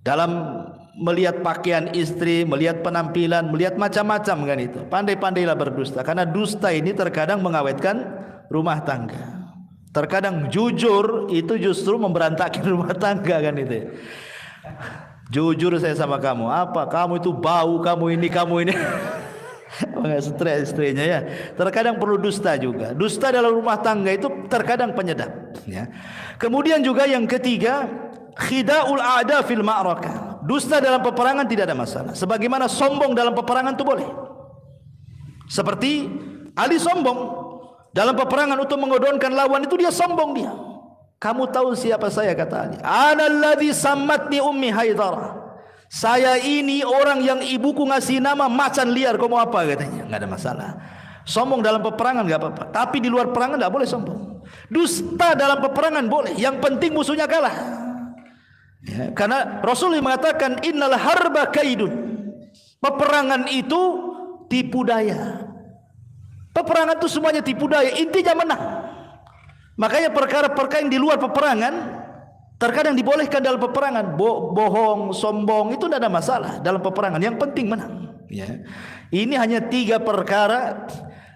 dalam melihat pakaian istri, melihat penampilan, melihat macam-macam kan itu. Pandai-pandailah berdusta, karena dusta ini terkadang mengawetkan rumah tangga. Terkadang jujur itu justru memberantakan rumah tangga kan itu. Jujur saya sama kamu, apa? Kamu itu bau, kamu ini. Enggak stres istrinya ya. Terkadang perlu dusta juga. Dusta dalam rumah tangga itu terkadang penyedap ya. Kemudian juga yang ketiga, khida'ul a'da fil ma'rakah. Dusta dalam peperangan tidak ada masalah. Sebagaimana sombong dalam peperangan itu boleh. Seperti Ali sombong dalam peperangan untuk mengodonkan lawan itu, dia sombong dia. Kamu tahu siapa saya, kata Ali. Ana alladhi sammatni ummi Haidarah. Saya ini orang yang ibuku ngasih nama macan liar. Kau mau apa, katanya. Enggak ada masalah. Sombong dalam peperangan enggak apa-apa, tapi di luar perangan enggak boleh sombong. Dusta dalam peperangan boleh, yang penting musuhnya kalah. Ya, karena Rasul mengatakan innal harba kaidun. Peperangan itu tipu daya. Peperangan itu semuanya tipu daya, intinya menang. Makanya perkara-perkara yang di luar peperangan terkadang dibolehkan dalam peperangan. Bohong, sombong itu tidak ada masalah dalam peperangan. Yang penting menang. Ya. Ini hanya 3 perkara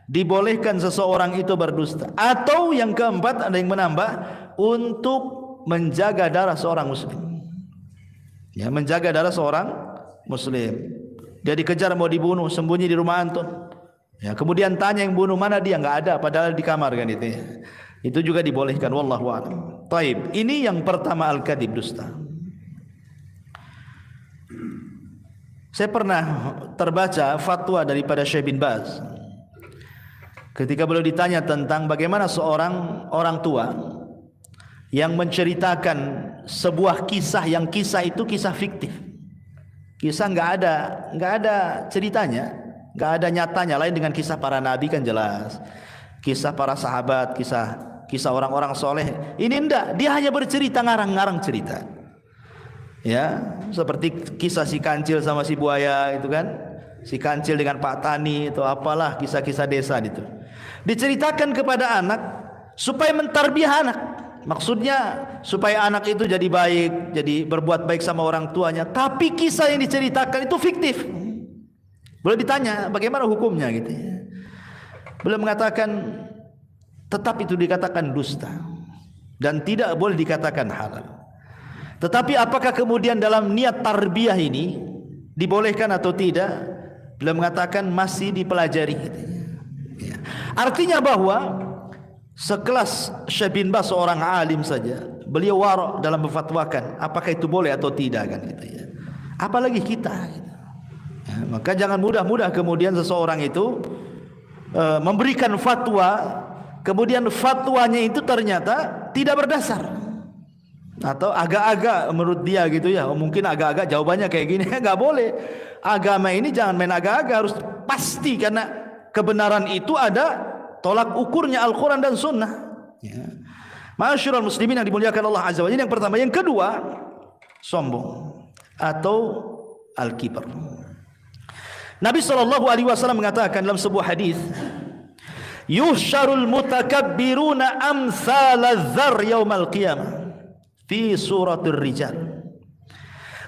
dibolehkan seseorang itu berdusta. Atau yang keempat, ada yang menambah, untuk menjaga darah seorang muslim. Ya, menjaga darah seorang muslim. Dia dikejar mau dibunuh, sembunyi di rumah antum. Ya, kemudian tanya yang bunuh, mana dia? Enggak ada, padahal di kamar kan itu. Ya. Itu juga dibolehkan, wallahu a'lam. Taib. Ini yang pertama, al-kadhib, dusta. Saya pernah terbaca fatwa daripada Syekh bin Baz. Ketika beliau ditanya tentang bagaimana seorang orang tua yang menceritakan sebuah kisah, yang kisah itu kisah fiktif. Kisah enggak ada ceritanya, enggak ada nyatanya, lain dengan kisah para nabi kan jelas. Kisah para sahabat, kisah orang-orang soleh. Ini enggak, dia hanya bercerita, ngarang-ngarang cerita. Ya, seperti kisah si kancil sama si buaya itu kan. Si kancil dengan Pak Tani itu apalah, kisah-kisah desa itu. Diceritakan kepada anak supaya mentarbiah anak. Maksudnya supaya anak itu jadi baik, jadi berbuat baik sama orang tuanya. Tapi kisah yang diceritakan itu fiktif. Boleh ditanya bagaimana hukumnya gitu ya. Beliau mengatakan tetap itu dikatakan dusta dan tidak boleh dikatakan halal. Tetapi apakah kemudian dalam niat tarbiyah ini dibolehkan atau tidak? Beliau mengatakan masih dipelajari gitu ya. Artinya bahwa sekelas Syekh bin Baz, seorang alim saja, beliau wara' dalam memfatwakan apakah itu boleh atau tidak kan gitu ya. Apalagi kita gitu. Ya, maka jangan mudah-mudah kemudian seseorang itu memberikan fatwa, kemudian fatwanya itu ternyata tidak berdasar atau agak-agak menurut dia gitu ya. Mungkin agak-agak jawabannya kayak gini. Enggak boleh. Agama ini jangan main agak-agak, harus pasti, karena kebenaran itu ada tolak ukurnya Al-Quran dan Sunnah. Ya. Ma'asyiral muslimin yang dimuliakan Allah Azza wa Jalla. Yang pertama, yang kedua, sombong atau al-kibar. Nabi SAW mengatakan dalam sebuah hadis, yuhsyarul mutakabbiruna amsaladzar yaumal qiyamah fi suratir rijal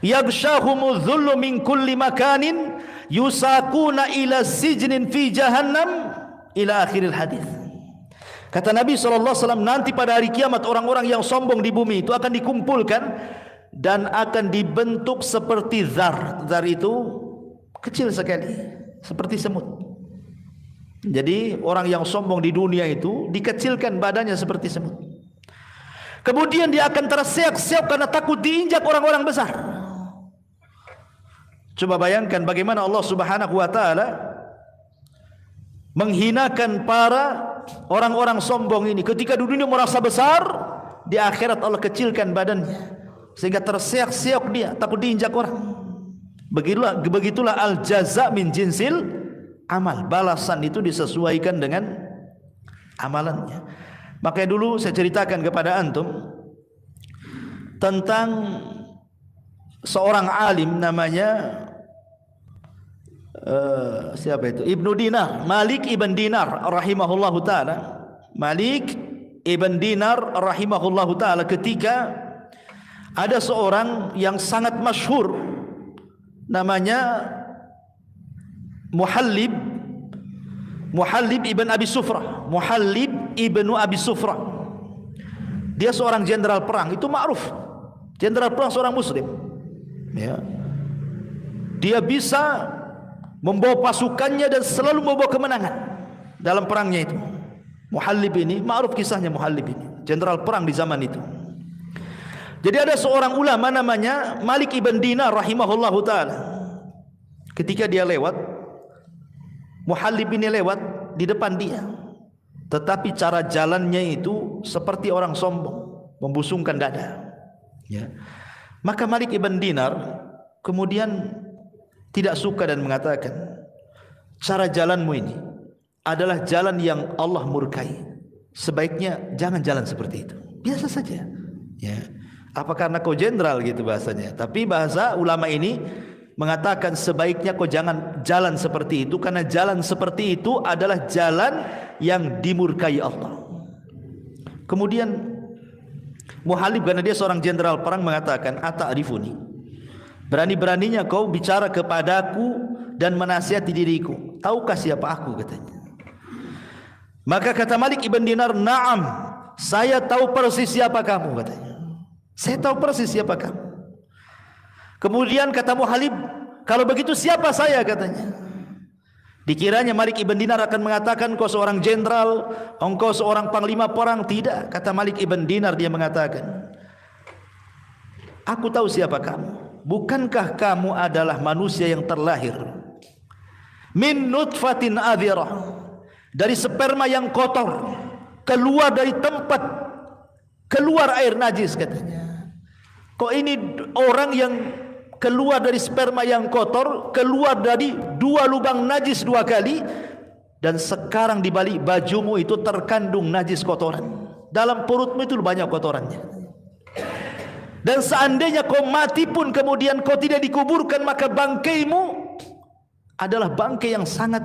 yaghshahumudz dhullu min kulli makanin yusaquna ila sijnin fi jahannam ila akhiril hadis. Kata Nabi SAW, nanti pada hari kiamat orang-orang yang sombong di bumi itu akan dikumpulkan dan akan dibentuk seperti zar. Zar itu kecil sekali, seperti semut. Jadi orang yang sombong di dunia itu dikecilkan badannya seperti semut. Kemudian dia akan terseok-seok karena takut diinjak orang-orang besar. Coba bayangkan bagaimana Allah Subhanahu wa taala menghinakan para orang-orang sombong ini. Ketika di dunia merasa besar, di akhirat Allah kecilkan badannya sehingga terseok-seok dia, takut diinjak orang. Begitulah al-jaza min jinsil amal. Balasan itu disesuaikan dengan amalannya. Makanya dulu saya ceritakan kepada antum tentang seorang alim namanya siapa itu? Ibnu Dinar, Malik ibn Dinar rahimahullahu taala. Malik ibn Dinar rahimahullahu taala, ketika ada seorang yang sangat masyhur namanya Muhallib ibn Abi Sufrah. Muhallib ibnu Abi Sufrah. Dia seorang jenderal perang, itu ma'ruf. Jenderal perang, seorang muslim. Ya. Dia bisa membawa pasukannya dan selalu membawa kemenangan dalam perangnya itu. Muhallib ini, ma'ruf kisahnya Muhallib ini, jenderal perang di zaman itu. Jadi ada seorang ulama namanya Malik ibn Dinar rahimahullahu ta'ala. Ketika dia lewat, Muhallib ini lewat di depan dia, tetapi cara jalannya itu seperti orang sombong. membusungkan dada. Ya. Maka Malik ibn Dinar kemudian tidak suka dan mengatakan, cara jalanmu ini adalah jalan yang Allah murkai. Sebaiknya jangan jalan seperti itu. Biasa saja. Ya. Apa karena kau jenderal gitu bahasanya? Tapi bahasa ulama ini mengatakan sebaiknya kau jangan jalan seperti itu, karena jalan seperti itu adalah jalan yang dimurkai Allah. Kemudian Muhalib, karena dia seorang jenderal perang, mengatakan, ata'rifuni, berani-beraninya kau bicara kepadaku dan menasihati diriku, tahukah siapa aku, katanya. Maka kata Malik ibn Dinar, na'am, saya tahu persis siapa kamu, katanya. Saya tahu persis siapa kamu. Kemudian kata Muhalib, kalau begitu siapa saya, katanya. Dikiranya Malik ibn Dinar akan mengatakan, kau seorang jenderal, engkau seorang panglima perang. Tidak, kata Malik ibn Dinar, dia mengatakan, aku tahu siapa kamu. Bukankah kamu adalah manusia yang terlahir min nutfatin adhirah, dari sperma yang kotor, keluar dari tempat keluar air najis, katanya. Kok ini orang yang keluar dari sperma yang kotor, keluar dari 2 lubang najis 2 kali, dan sekarang di balik bajumu itu terkandung najis kotoran. Dalam perutmu itu banyak kotorannya. Dan seandainya kau mati pun kemudian kau tidak dikuburkan, maka bangkaimu adalah bangkai yang sangat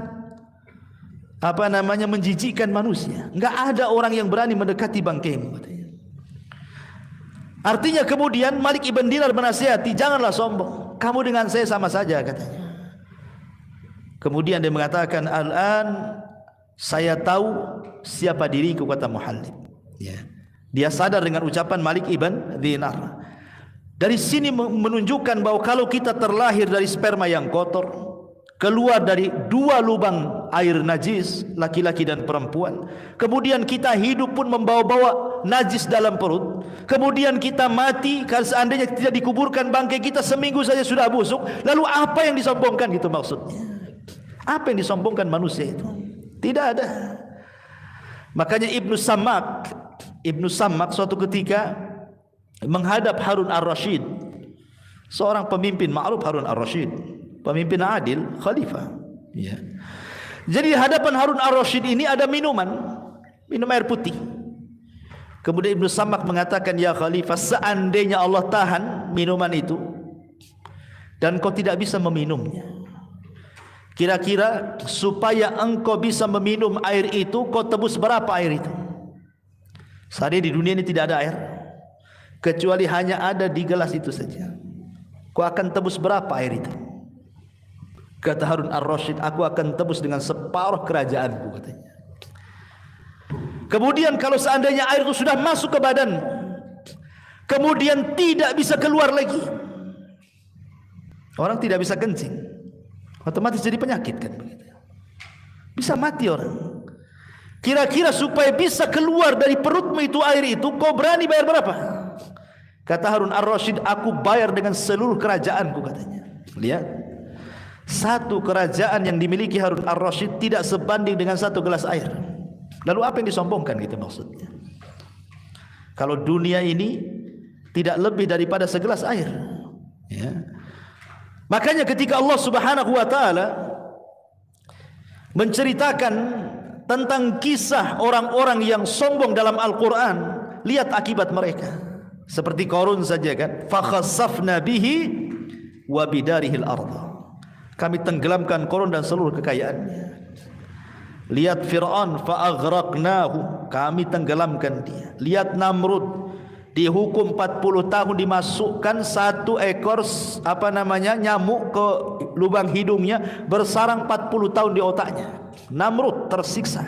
menjijikkan manusia. Enggak ada orang yang berani mendekati bangkaimu, katanya. Artinya kemudian Malik ibn Dinar menasihati, janganlah sombong, kamu dengan saya sama saja, katanya. Kemudian dia mengatakan, al-an saya tahu siapa diriku, kata Muhalib. Ya. Dia sadar dengan ucapan Malik ibn Dinar. Dari sini menunjukkan bahwa kalau kita terlahir dari sperma yang kotor, keluar dari 2 lubang air najis, laki-laki dan perempuan, kemudian kita hidup pun membawa-bawa najis dalam perut, kemudian kita mati, kalau seandainya tidak dikuburkan, bangkai kita seminggu saja sudah busuk, lalu apa yang disombongkan, gitu maksudnya. Apa yang disombongkan manusia itu? Tidak ada. Makanya Ibnu Sammak suatu ketika menghadap Harun ar-Rasyid, seorang pemimpin ma'ruf. Harun ar-Rasyid pemimpin adil, khalifah. Ya. Jadi di hadapan Harun ar-Rasyid ini ada minum air putih. Kemudian Ibnu Sammak mengatakan, ya khalifah, seandainya Allah tahan minuman itu dan kau tidak bisa meminumnya, kira-kira supaya engkau bisa meminum air itu, kau tebus berapa air itu? Saat ini di dunia ini tidak ada air, kecuali hanya ada di gelas itu saja. Kau akan tebus berapa air itu? Kata Harun ar-Rasyid, aku akan tebus dengan separuh kerajaanku, katanya. Kemudian kalau seandainya air itu sudah masuk ke badan, kemudian tidak bisa keluar lagi, orang tidak bisa kencing, otomatis jadi penyakit, kan begitu. Bisa mati orang. Kira-kira supaya bisa keluar dari perutmu itu air itu, kau berani bayar berapa? Kata Harun ar-Rasyid, aku bayar dengan seluruh kerajaanku, katanya. Lihat, satu kerajaan yang dimiliki Harun ar-Rasyid tidak sebanding dengan 1 gelas air. Lalu apa yang disombongkan, gitu maksudnya. Kalau dunia ini tidak lebih daripada segelas air, ya. Makanya ketika Allah Subhanahu wa taala menceritakan tentang kisah orang-orang yang sombong dalam Al-Quran, lihat akibat mereka. Seperti Qarun saja, kan, fa khassafna bihi wa bidarihil ardh, kami tenggelamkan Qarun dan seluruh kekayaannya. Lihat Fir'aun, fa aghraqnahu, kami tenggelamkan dia. Lihat Namrud, dihukum 40 tahun, dimasukkan 1 ekor nyamuk ke lubang hidungnya, bersarang 40 tahun di otaknya. Namrud tersiksa.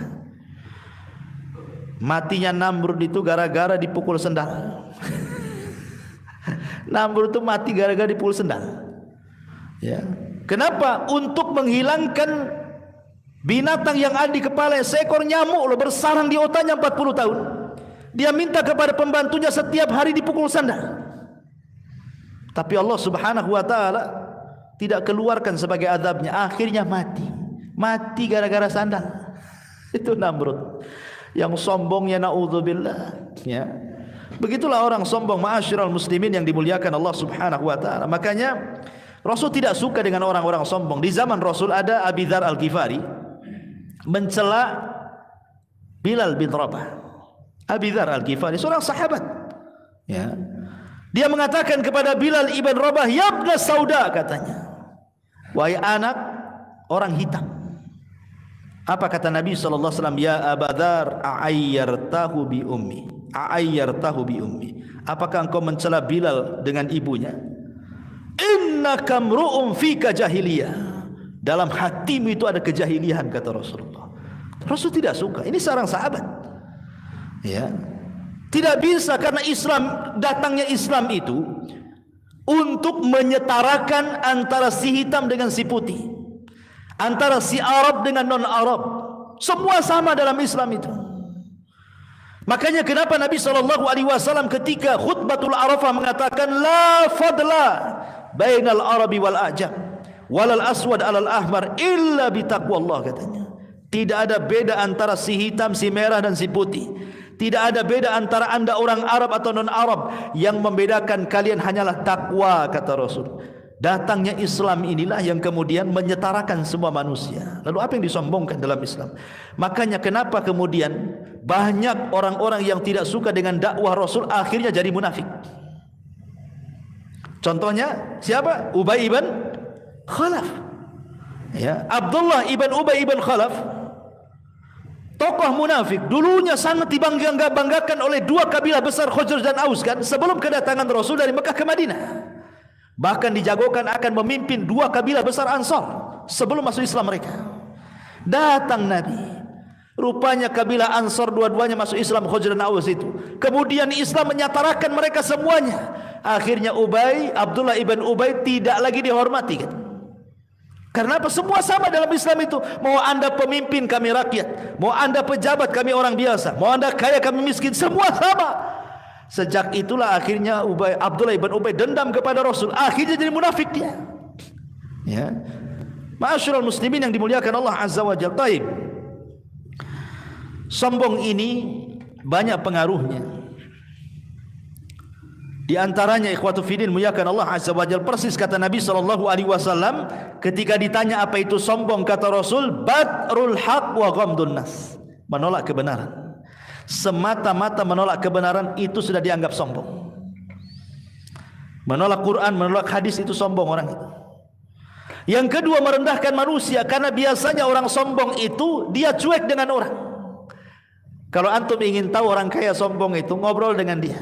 Matinya Namrud itu gara-gara dipukul sendal. Namrud itu mati gara-gara dipukul sendal. Ya. Kenapa? Untuk menghilangkan binatang yang ada di kepala, seekor nyamuk loh, bersarang di otaknya 40 tahun. Dia minta kepada pembantunya setiap hari dipukul sandal. Tapi Allah Subhanahu wa taala tidak keluarkan sebagai azabnya, akhirnya mati. Mati gara-gara sandal. Itu Namrud. Yang sombongnya naudzubillah, ya. Begitulah orang sombong, ma'asyiral muslimin yang dimuliakan Allah Subhanahu wa taala. Makanya Rasul tidak suka dengan orang-orang sombong. Di zaman Rasul ada Abi Dzar Al-Ghifari mencela Bilal bin Rabah. Abi Dzar Al-Ghifari seorang sahabat. Ya. Dia mengatakan kepada Bilal ibn Rabah, "Ya ibna Sauda," katanya. "Wahai anak orang hitam." Apa kata Nabi sallallahu alaihi wasallam? "Ya Aba Dzar, a'ayyartahu bi ummi." A'ayyartahu bi ummi. Apakah engkau mencela Bilal dengan ibunya? Innaka mru'un fika jahiliyah. Dalam hatimu itu ada kejahilian, kata Rasulullah. Rasul tidak suka. Ini seorang sahabat. Ya. Tidak bisa, karena Islam, datangnya Islam itu untuk menyetarakan antara si hitam dengan si putih, antara si Arab dengan non-Arab. Semua sama dalam Islam itu. Makanya kenapa Nabi SAW ketika khutbatul Arafah mengatakan la fadla bainal Arabi wal Ajam walal aswad alal ahmar illa bitaqwallah, katanya. Tidak ada beda antara si hitam, si merah dan si putih. Tidak ada beda antara anda orang Arab atau non-Arab. Yang membedakan kalian hanyalah takwa, kata Rasul. Datangnya Islam inilah yang kemudian menyetarakan semua manusia. Lalu apa yang disombongkan dalam Islam? Makanya kenapa kemudian banyak orang-orang yang tidak suka dengan dakwah Rasul akhirnya jadi munafik. Contohnya siapa? Ubay ibn Khalaf. Ya, Abdullah ibn Ubay ibn Khalaf, tokoh munafik, dulunya sangat dibanggakan oleh dua kabilah besar Khazraj dan Aus kan, sebelum kedatangan Rasul dari Mekah ke Madinah. Bahkan dijagokan akan memimpin dua kabilah besar Ansar sebelum masuk Islam mereka. Datang Nabi, rupanya kabilah Ansar dua-duanya masuk Islam, Khazraj dan Aus itu. Kemudian Islam menyatarakan mereka semuanya. Akhirnya Abdullah ibn Ubay tidak lagi dihormati kan? Karena apa? Semua sama dalam Islam itu. Mau anda pemimpin, kami rakyat. Mau anda pejabat, kami orang biasa. Mau anda kaya, kami miskin. Semua sama. Sejak itulah akhirnya Abdullah ibn Ubay dendam kepada Rasul. Akhirnya jadi munafik dia. Ya. Ma'asyiral muslimin yang dimuliakan Allah Azza wa Jalla. Taib. Sombong ini banyak pengaruhnya. Di antaranya ikhwatu fiddin muliakan Allah Azza wa Jalla, persis kata Nabi SAW ketika ditanya apa itu sombong, kata Rasul, batrul haq wa ghamdun nas, menolak kebenaran. Semata-mata menolak kebenaran itu sudah dianggap sombong. Menolak Quran, menolak hadis itu sombong orang itu. Yang kedua, merendahkan manusia, karena biasanya orang sombong itu dia cuek dengan orang. Kalau antum ingin tahu orang kaya sombong itu, ngobrol dengan dia.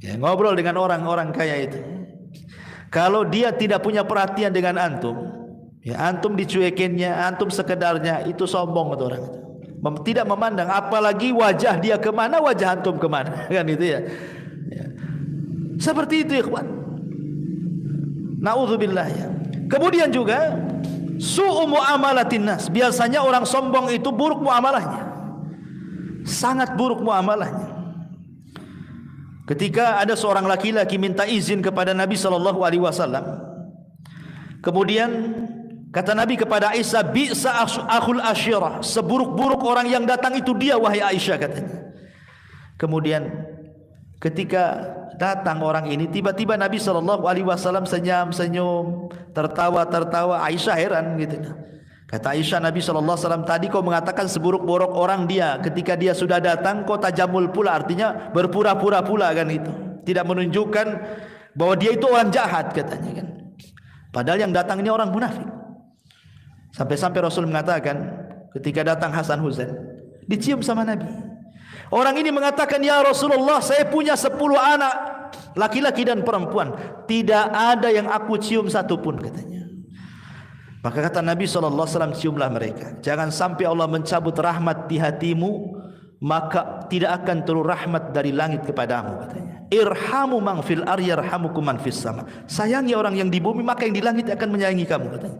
Ya, ngobrol dengan orang-orang kaya itu. Kalau dia tidak punya perhatian dengan antum, ya antum dicuekinnya, antum sekedarnya, itu sombong itu orang itu. Tidak memandang, apalagi wajah dia kemana, wajah antum kemana, kan itu ya. Ya. Seperti itu ikhwan. Na'udzubillah ya. Kemudian juga su'u muamalatin nas. Biasanya orang sombong itu buruk muamalahnya. Sangat buruk muamalahnya. Ketika ada seorang laki-laki minta izin kepada Nabi SAW, kemudian kata Nabi kepada Aisyah, bi'sa akhul asyirah, seburuk-buruk orang yang datang itu dia wahai Aisyah, katanya. Kemudian ketika datang orang ini, tiba-tiba Nabi SAW senyum-senyum, tertawa-tertawa. Aisyah heran gitu. Kata Aisyah, Nabi SAW, tadi kau mengatakan seburuk-buruk orang dia, ketika dia sudah datang kau tajamul pula, artinya berpura-pura pula kan itu. Tidak menunjukkan bahwa dia itu orang jahat, katanya kan. Padahal yang datang ini orang munafik. Sampai-sampai Rasul mengatakan ketika datang Hasan Husain, dicium sama Nabi. Orang ini mengatakan, ya Rasulullah, saya punya 10 anak, laki-laki dan perempuan, tidak ada yang aku cium satupun, katanya. Maka kata Nabi SAW, ciumlah mereka. Jangan sampai Allah mencabut rahmat di hatimu, maka tidak akan turun rahmat dari langit kepadamu, katanya. Irhamu man fil ardi yarhamukum man fis sama. Sayangi orang yang di bumi, maka yang di langit akan menyayangi kamu, katanya.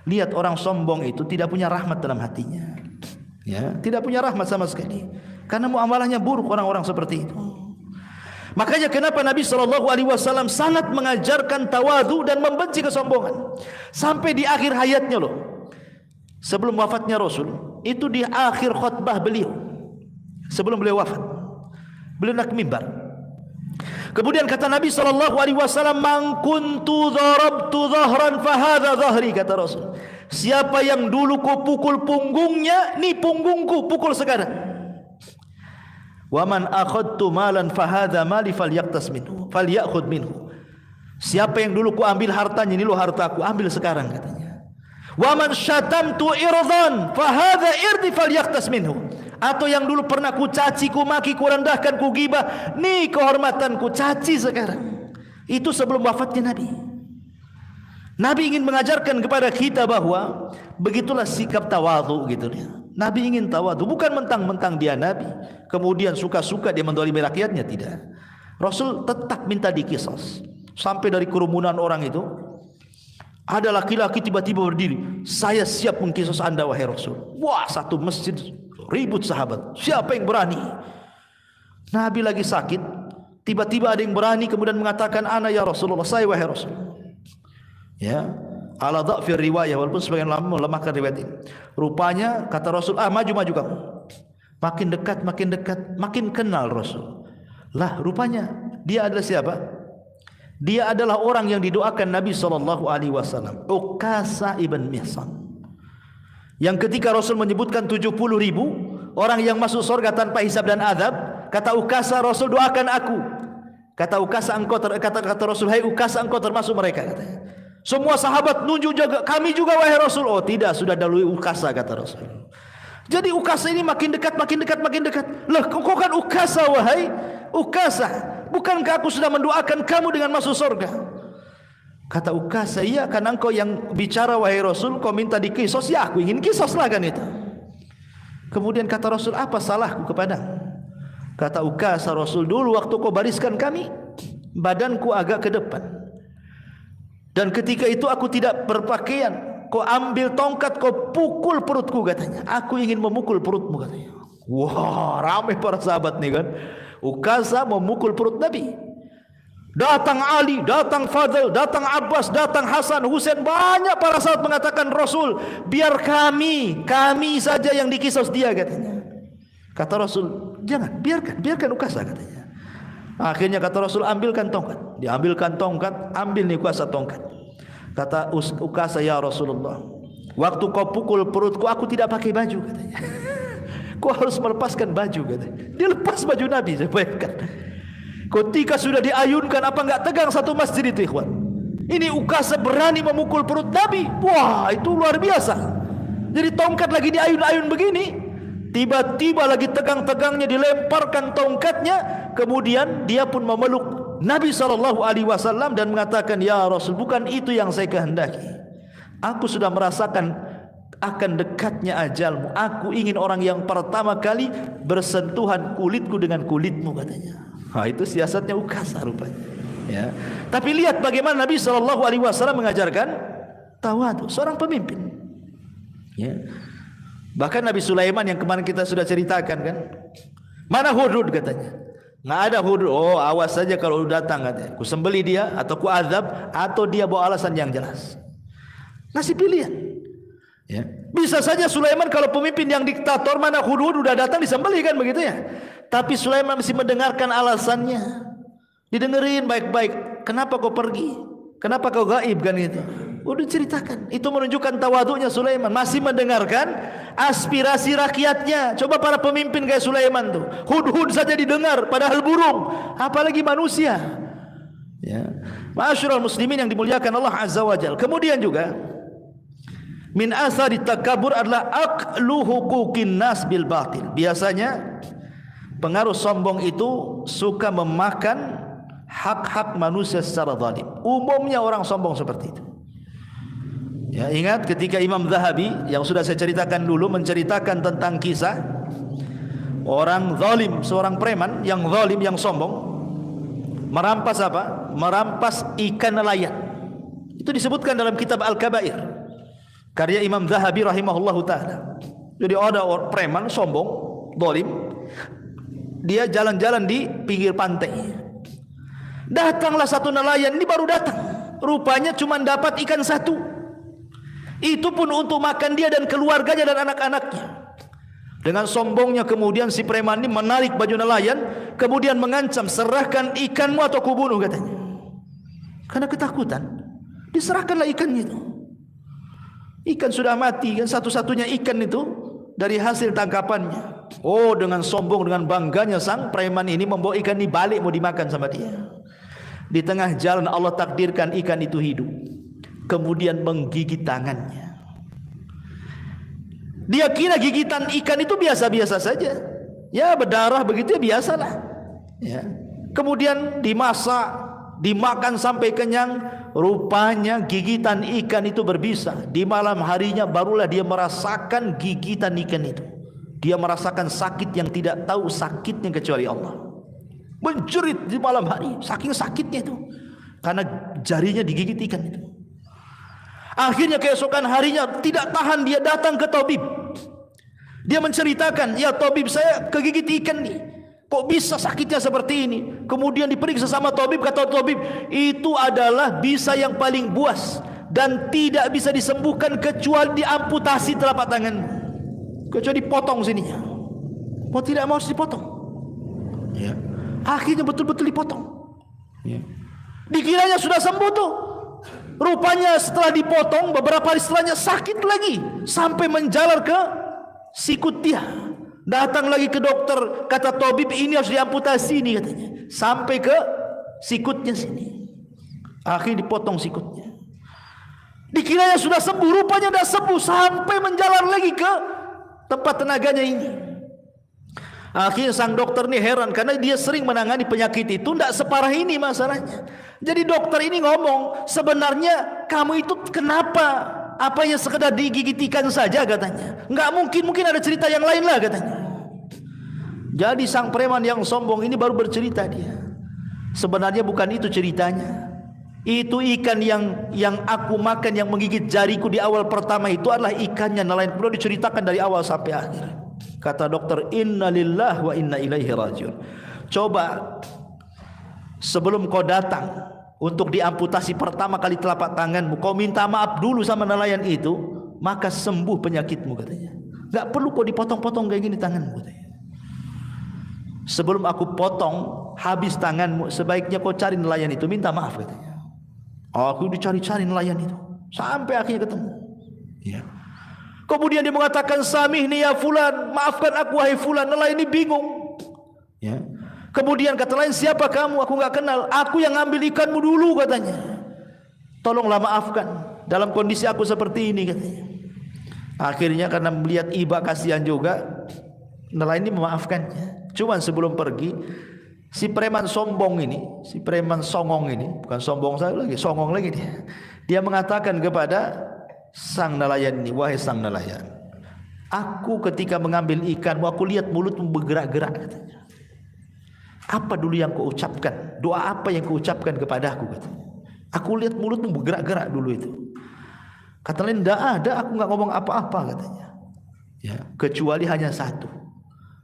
Lihat orang sombong itu tidak punya rahmat dalam hatinya. Ya, tidak punya rahmat sama sekali. Karena muamalahnya buruk orang-orang seperti itu. Makanya kenapa Nabi SAW sangat mengajarkan tawadu dan membenci kesombongan. Sampai di akhir hayatnya loh, sebelum wafatnya Rasul, itu di akhir khutbah beliau, sebelum beliau wafat, beliau naik mimbar. Kemudian kata Nabi SAW, "Man kuntu darabtu dhahran fahadha dhahri," kata Rasul. Siapa yang dulu ku pukul punggungnya, ni punggungku, pukul sekarang. "Wa man akhadtu malan fahadha mali falyaqtas minhu, falyakhudh minhu." Siapa yang dulu ku ambil hartanya, ini lo hartaku, ambil sekarang katanya. "Wa man syatamtu irdan fahadha irdi falyaqtas minhu." Atau yang dulu pernah ku caci, ku maki, ku rendahkan, ku gibah, nih kehormatanku, caci sekarang. Itu sebelum wafatnya Nabi. Nabi ingin mengajarkan kepada kita bahwa begitulah sikap tawadhu gitu dia. Nabi ingin tawadhu, bukan mentang-mentang dia Nabi kemudian suka-suka dia mendolimi rakyatnya, tidak. Rasul tetap minta dikisos. Sampai dari kerumunan orang itu ada laki-laki tiba-tiba berdiri, "Saya siap mengkisos Anda wahai Rasul." Wah, satu masjid ribut sahabat, siapa yang berani? Nabi lagi sakit, tiba-tiba ada yang berani kemudian mengatakan, "Ana ya Rasulullah, saya wahai Rasul." Ya, ala dha'fir riwayah, walaupun sebagian ulama melemahkan riwayat ini. Rupanya kata Rasul, maju kamu. Makin dekat, makin kenal Rasul. Lah, rupanya dia adalah siapa? Dia adalah orang yang didoakan Nabi SAW, Uqasah ibn Mihsan. Yang ketika Rasul menyebutkan 70.000 orang yang masuk surga tanpa hisab dan azab, kata Uqasah, "Rasul doakan aku." Kata Uqasah, kata Rasul, "Hai Uqasah, engkau termasuk mereka," katanya. Semua sahabat nunjuk juga, "Kami juga wahai Rasul." "Oh tidak, sudah dahului Uqasah," kata Rasul. Jadi Uqasah ini makin dekat. "Lah, kau kan Uqasah wahai Uqasah, bukankah aku sudah mendoakan kamu dengan masuk surga?" Kata Uqasah, "Iya, karena engkau yang bicara wahai Rasul, kau minta dikisos, ya aku ingin kisos lah kan itu." Kemudian kata Rasul, "Apa salahku kepadamu?" Kata Uqasah, "Rasul, dulu waktu kau bariskan kami, badanku agak ke depan. Dan ketika itu aku tidak berpakaian, kau ambil tongkat, kau pukul perutku," katanya. "Aku ingin memukul perutmu," katanya. Wah, ramai para sahabat nih kan. Uqasah memukul perut Nabi. Datang Ali, datang Fadl, datang Abbas, datang Hasan, Husain, banyak para sahabat mengatakan, "Rasul, biar kami saja yang dikisos dia," katanya. Kata Rasul, "Jangan, biarkan Uqasah," katanya. Akhirnya kata Rasul, "Ambilkan tongkat." Diambilkan tongkat, ambil nih Uqasah tongkat. Kata Uqasah, "Ya Rasulullah, waktu kau pukul perutku, aku tidak pakai baju," katanya. "Kau harus melepaskan baju," katanya. Dia lepas baju Nabi, saya bayangkan. Ketika sudah diayunkan, apa enggak tegang satu masjid itu, ikhwan? Ini Uqasah berani memukul perut Nabi. Wah, itu luar biasa. Jadi tongkat lagi diayun-ayun begini, tiba-tiba lagi tegang-tegangnya dilemparkan tongkatnya, kemudian dia pun memeluk Nabi SAW dan mengatakan, "Ya Rasul, bukan itu yang saya kehendaki. Aku sudah merasakan akan dekatnya ajalmu. Aku ingin orang yang pertama kali bersentuhan kulitku dengan kulitmu," katanya. Nah, itu siasatnya Uqasah rupanya. Ya. Tapi lihat bagaimana Nabi SAW mengajarkan tawadhu, seorang pemimpin. Ya. Bahkan Nabi Sulaiman yang kemarin kita sudah ceritakan kan, "Mana Hudhud?" katanya. "Nggak ada Hudhud." "Oh, awas saja kalau datang," katanya. "Ku sembeli dia atau ku azab, atau dia bawa alasan yang jelas." Ngasih pilihan. Ya. Bisa saja Sulaiman kalau pemimpin yang diktator, "Mana Hudhud?" udah datang disembeli kan begitu ya. Tapi Sulaiman mesti mendengarkan alasannya. Didengerin baik-baik. "Kenapa kau pergi? Kenapa kau gaib?" kan itu. Udah ceritakan. Itu menunjukkan tawadhunya Sulaiman, masih mendengarkan aspirasi rakyatnya. Coba para pemimpin kayak Sulaiman tuh, Hudhud saja didengar, padahal burung, apalagi manusia. Ya. Ma'asyiral muslimin yang dimuliakan Allah Azza wa Jalla. Kemudian juga min athari takabbur adalah aqlu huquqin nas bil batil. Biasanya pengaruh sombong itu suka memakan hak-hak manusia secara zalim. Umumnya orang sombong seperti itu. Ya, ingat ketika Imam Zahabi yang sudah saya ceritakan dulu menceritakan tentang kisah orang zalim, seorang preman yang zalim, yang sombong, merampas apa? Merampas ikan nelayan. Itu disebutkan dalam kitab Al-Kabair karya Imam Zahabi rahimahullahu taala. Jadi ada orang preman sombong, zalim, dia jalan-jalan di pinggir pantai. Datanglah satu nelayan, ini baru datang. Rupanya cuma dapat ikan satu. Itu pun untuk makan dia dan keluarganya dan anak-anaknya. Dengan sombongnya kemudian si preman ini menarik baju nelayan, kemudian mengancam, serahkan ikanmu atau kubunuh katanya. Karena ketakutan, diserahkanlah ikannya itu. Ikan sudah mati kan, satu-satunya ikan itu dari hasil tangkapannya. Oh, dengan sombong, dengan bangganya sang preman ini membawa ikan ini balik mau dimakan sama dia. Di tengah jalan Allah takdirkan ikan itu hidup, kemudian menggigit tangannya. Dia kira gigitan ikan itu biasa-biasa saja, ya berdarah begitu ya biasalah, ya. Kemudian dimasak, dimakan sampai kenyang. Rupanya gigitan ikan itu berbisa. Di malam harinya barulah dia merasakan gigitan ikan itu. Dia merasakan sakit yang tidak tahu sakitnya kecuali Allah. Menjerit di malam hari, saking sakitnya itu, karena jarinya digigit ikan itu. Akhirnya keesokan harinya tidak tahan, dia datang ke tabib. Dia menceritakan, ya tabib, saya kegigit ikan nih, kok bisa sakitnya seperti ini. Kemudian diperiksa sama tabib, kata tabib, itu adalah bisa yang paling buas dan tidak bisa disembuhkan kecuali diamputasi telapak tangan, kecuali dipotong sininya. Mau tidak mau harus dipotong, ya. Akhirnya betul-betul dipotong, ya. Dikiranya sudah sembuh tuh. Rupanya setelah dipotong beberapa hari setelahnya sakit lagi sampai menjalar ke sikut dia. Datang lagi ke dokter, kata tabib ini harus diamputasi ini katanya, sampai ke sikutnya sini. Akhirnya dipotong sikutnya. Dikiranya sudah sembuh, rupanya tidak sembuh sampai menjalar lagi ke tempat tenaganya ini. Akhirnya sang dokter ini heran karena dia sering menangani penyakit itu, tidak separah ini masalahnya. Jadi dokter ini ngomong, sebenarnya kamu itu kenapa? Apa yang sekedar digigit ikan saja katanya? Enggak mungkin, mungkin ada cerita yang lain lah katanya. Jadi sang preman yang sombong ini baru bercerita dia. Sebenarnya bukan itu ceritanya. Itu ikan yang aku makan yang menggigit jariku di awal pertama itu adalah ikannya nelayan. Perlu diceritakan dari awal sampai akhir. Kata dokter, inna lillahi wa inna ilaihi rajiun. Coba sebelum kau datang untuk diamputasi pertama kali telapak tanganmu, kau minta maaf dulu sama nelayan itu, maka sembuh penyakitmu katanya. Gak perlu kau dipotong-potong kayak gini tanganmu katanya. Sebelum aku potong habis tanganmu, sebaiknya kau cari nelayan itu, minta maaf katanya. Aku dicari-cari nelayan itu sampai akhirnya ketemu, ya. Kemudian dia mengatakan, samihni ya fulan, maafkan aku wahai fulan. Nelayan ini bingung, ya. Kemudian kata lain, siapa kamu? Aku enggak kenal. Aku yang ngambil ikanmu dulu katanya. Tolonglah maafkan dalam kondisi aku seperti ini katanya. Akhirnya karena melihat iba kasihan juga, nelayan ini memaafkannya. Cuman sebelum pergi, si preman sombong ini, si preman songong ini, bukan sombong saya lagi, songong lagi dia. Dia mengatakan kepada sang nelayan ini, wahai sang nelayan, aku ketika mengambil ikanmu, aku lihat mulutmu bergerak-gerak katanya. Apa dulu yang kau ucapkan? Doa apa yang kau ucapkan kepadaku katanya? Aku lihat mulutmu bergerak-gerak dulu itu. Kata lain, tidak ada, aku enggak ngomong apa-apa katanya, ya, kecuali hanya satu.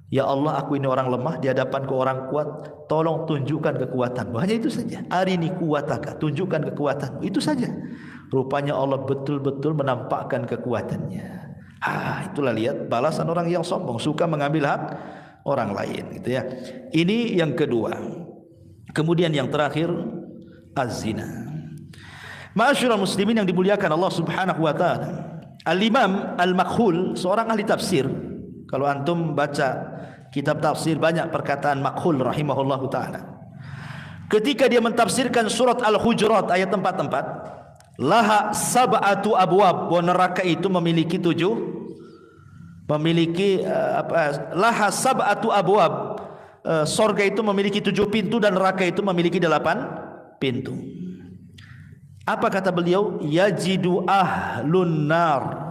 Ya Allah, aku ini orang lemah di hadapanku orang kuat, tolong tunjukkan kekuatanmu. Hanya itu saja. Arini kuwataka, tunjukkan kekuatanmu. Itu saja. Rupanya Allah betul-betul menampakkan kekuatannya. Itulah lihat balasan orang yang sombong, suka mengambil hak orang lain, gitu ya. Ini yang kedua. Kemudian yang terakhir, az-zina. Ma'asyiral muslimin yang dimuliakan Allah Subhanahu wa taala. Al-Imam Al-Makhul, seorang ahli tafsir. Kalau antum baca kitab tafsir banyak perkataan Makhul rahimahullahu taala. Ketika dia mentafsirkan surat Al-Hujurat ayat 4, laha sab'atu abwab, bahwa neraka itu memiliki 7, memiliki laha sab'atu abwab, surga itu memiliki 7 pintu dan neraka itu memiliki 8 pintu. Apa kata beliau? Yajidu ahlun nar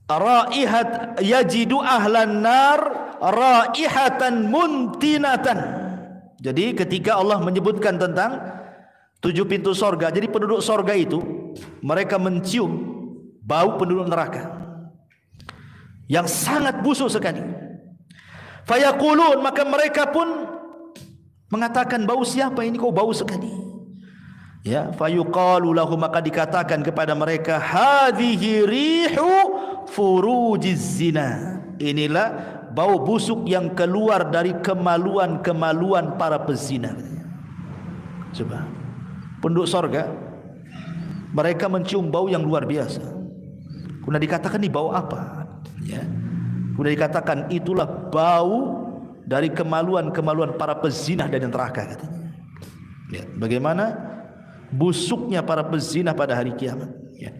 raihat, yajidu ahlan nar raihatan muntinatan. Jadi ketika Allah menyebutkan tentang 7 pintu sorga, jadi penduduk sorga itu mereka mencium bau penduduk neraka yang sangat busuk sekali. Fayaqulun, maka mereka pun mengatakan, bau siapa ini kok bau sekali? Ya, fayuqalu lahu, maka dikatakan kepada mereka, hadhihi rihu furujiz zina. inilah bau busuk yang keluar dari kemaluan-kemaluan para pezina. Coba, penduduk sorga, mereka mencium bau yang luar biasa. Kemudian dikatakan ini bau apa? Ya. Kemudian dikatakan itulah bau dari kemaluan-kemaluan para pezina dari neraka, katanya. Ya, bagaimana busuknya para pezina pada hari kiamat. Ya.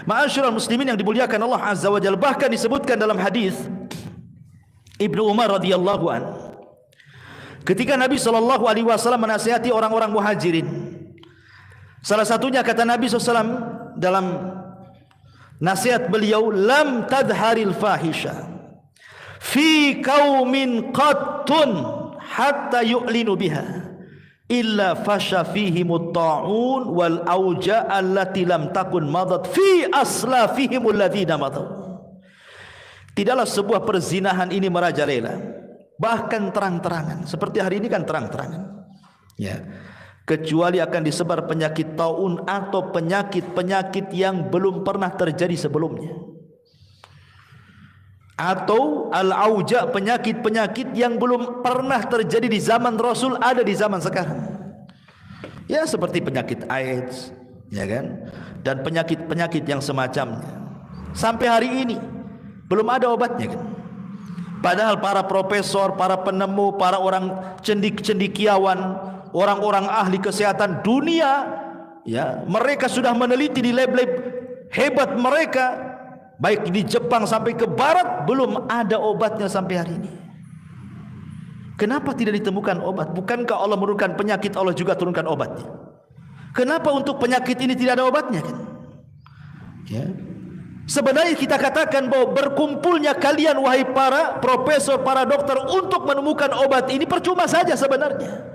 Ma'asyiral muslimin yang dimuliakan Allah Azza wa Jalla, bahkan disebutkan dalam hadis Ibnu Umar radhiyallahu an, ketika Nabi SAW menasihati orang-orang muhajirin, salah satunya kata Nabi SAW dalam nasihat beliau, lam tadharil fahisha fi qaumin qattun hatta yu'linu biha illa fasha fihimut ta'un wal auja allati lam takun madat fi aslafihimul ladzina madaw. Tidaklah sebuah perzinahan ini merajalela, bahkan terang-terangan, seperti hari ini kan terang-terangan, ya, kecuali akan disebar penyakit taun atau penyakit-penyakit yang belum pernah terjadi sebelumnya, atau al-auja, penyakit-penyakit yang belum pernah terjadi di zaman Rasul ada di zaman sekarang. Ya, seperti penyakit AIDS, ya kan? Dan penyakit-penyakit yang semacamnya. Sampai hari ini belum ada obatnya kan? Padahal para profesor, para penemu, para orang cendikiawan, orang-orang ahli kesehatan dunia, ya, mereka sudah meneliti di lab-lab hebat mereka, baik di Jepang sampai ke barat, belum ada obatnya sampai hari ini. Kenapa tidak ditemukan obat? Bukankah Allah menurunkan penyakit, Allah juga turunkan obatnya? Kenapa untuk penyakit ini tidak ada obatnya kan? Ya. Sebenarnya kita katakan bahwa berkumpulnya kalian wahai para profesor, para dokter untuk menemukan obat ini percuma saja sebenarnya.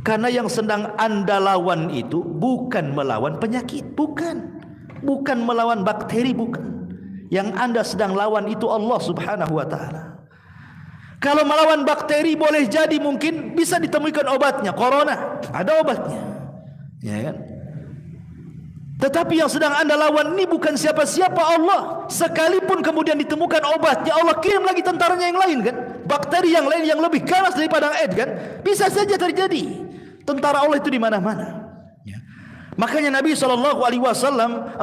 Karena yang sedang Anda lawan itu bukan melawan penyakit, bukan melawan bakteri, bukan. Yang Anda sedang lawan itu Allah Subhanahu wa taala. Kalau melawan bakteri boleh jadi mungkin bisa ditemukan obatnya. Corona ada obatnya, ya kan? Tetapi yang sedang Anda lawan ini bukan siapa-siapa, Allah. Sekalipun kemudian ditemukan obatnya, Allah kirim lagi tentaranya yang lain kan, bakteri yang lain yang lebih ganas daripada AIDS kan, bisa saja terjadi. Tentara Allah itu di mana-mana. Makanya Nabi SAW 14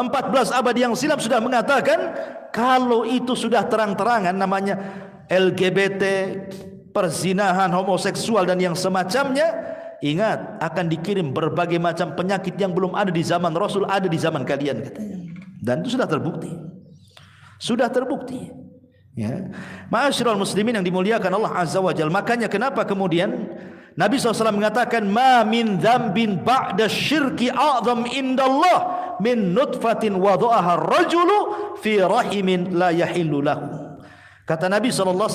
abad yang silam sudah mengatakan, kalau itu sudah terang-terangan namanya LGBT, perzinahan, homoseksual dan yang semacamnya, ingat akan dikirim berbagai macam penyakit yang belum ada di zaman Rasul, ada di zaman kalian katanya. Dan itu sudah terbukti. Sudah terbukti. Ya. Ma'asyiral muslimin yang dimuliakan Allah Azza wa Jalla. Makanya kenapa kemudian Nabi SAW mengatakan, ma min dzambin ba'da syirki a'zam indallah min nutfatin wada'aha ar-rajulu fi rahimin la yahillu lahu. Kata Nabi SAW,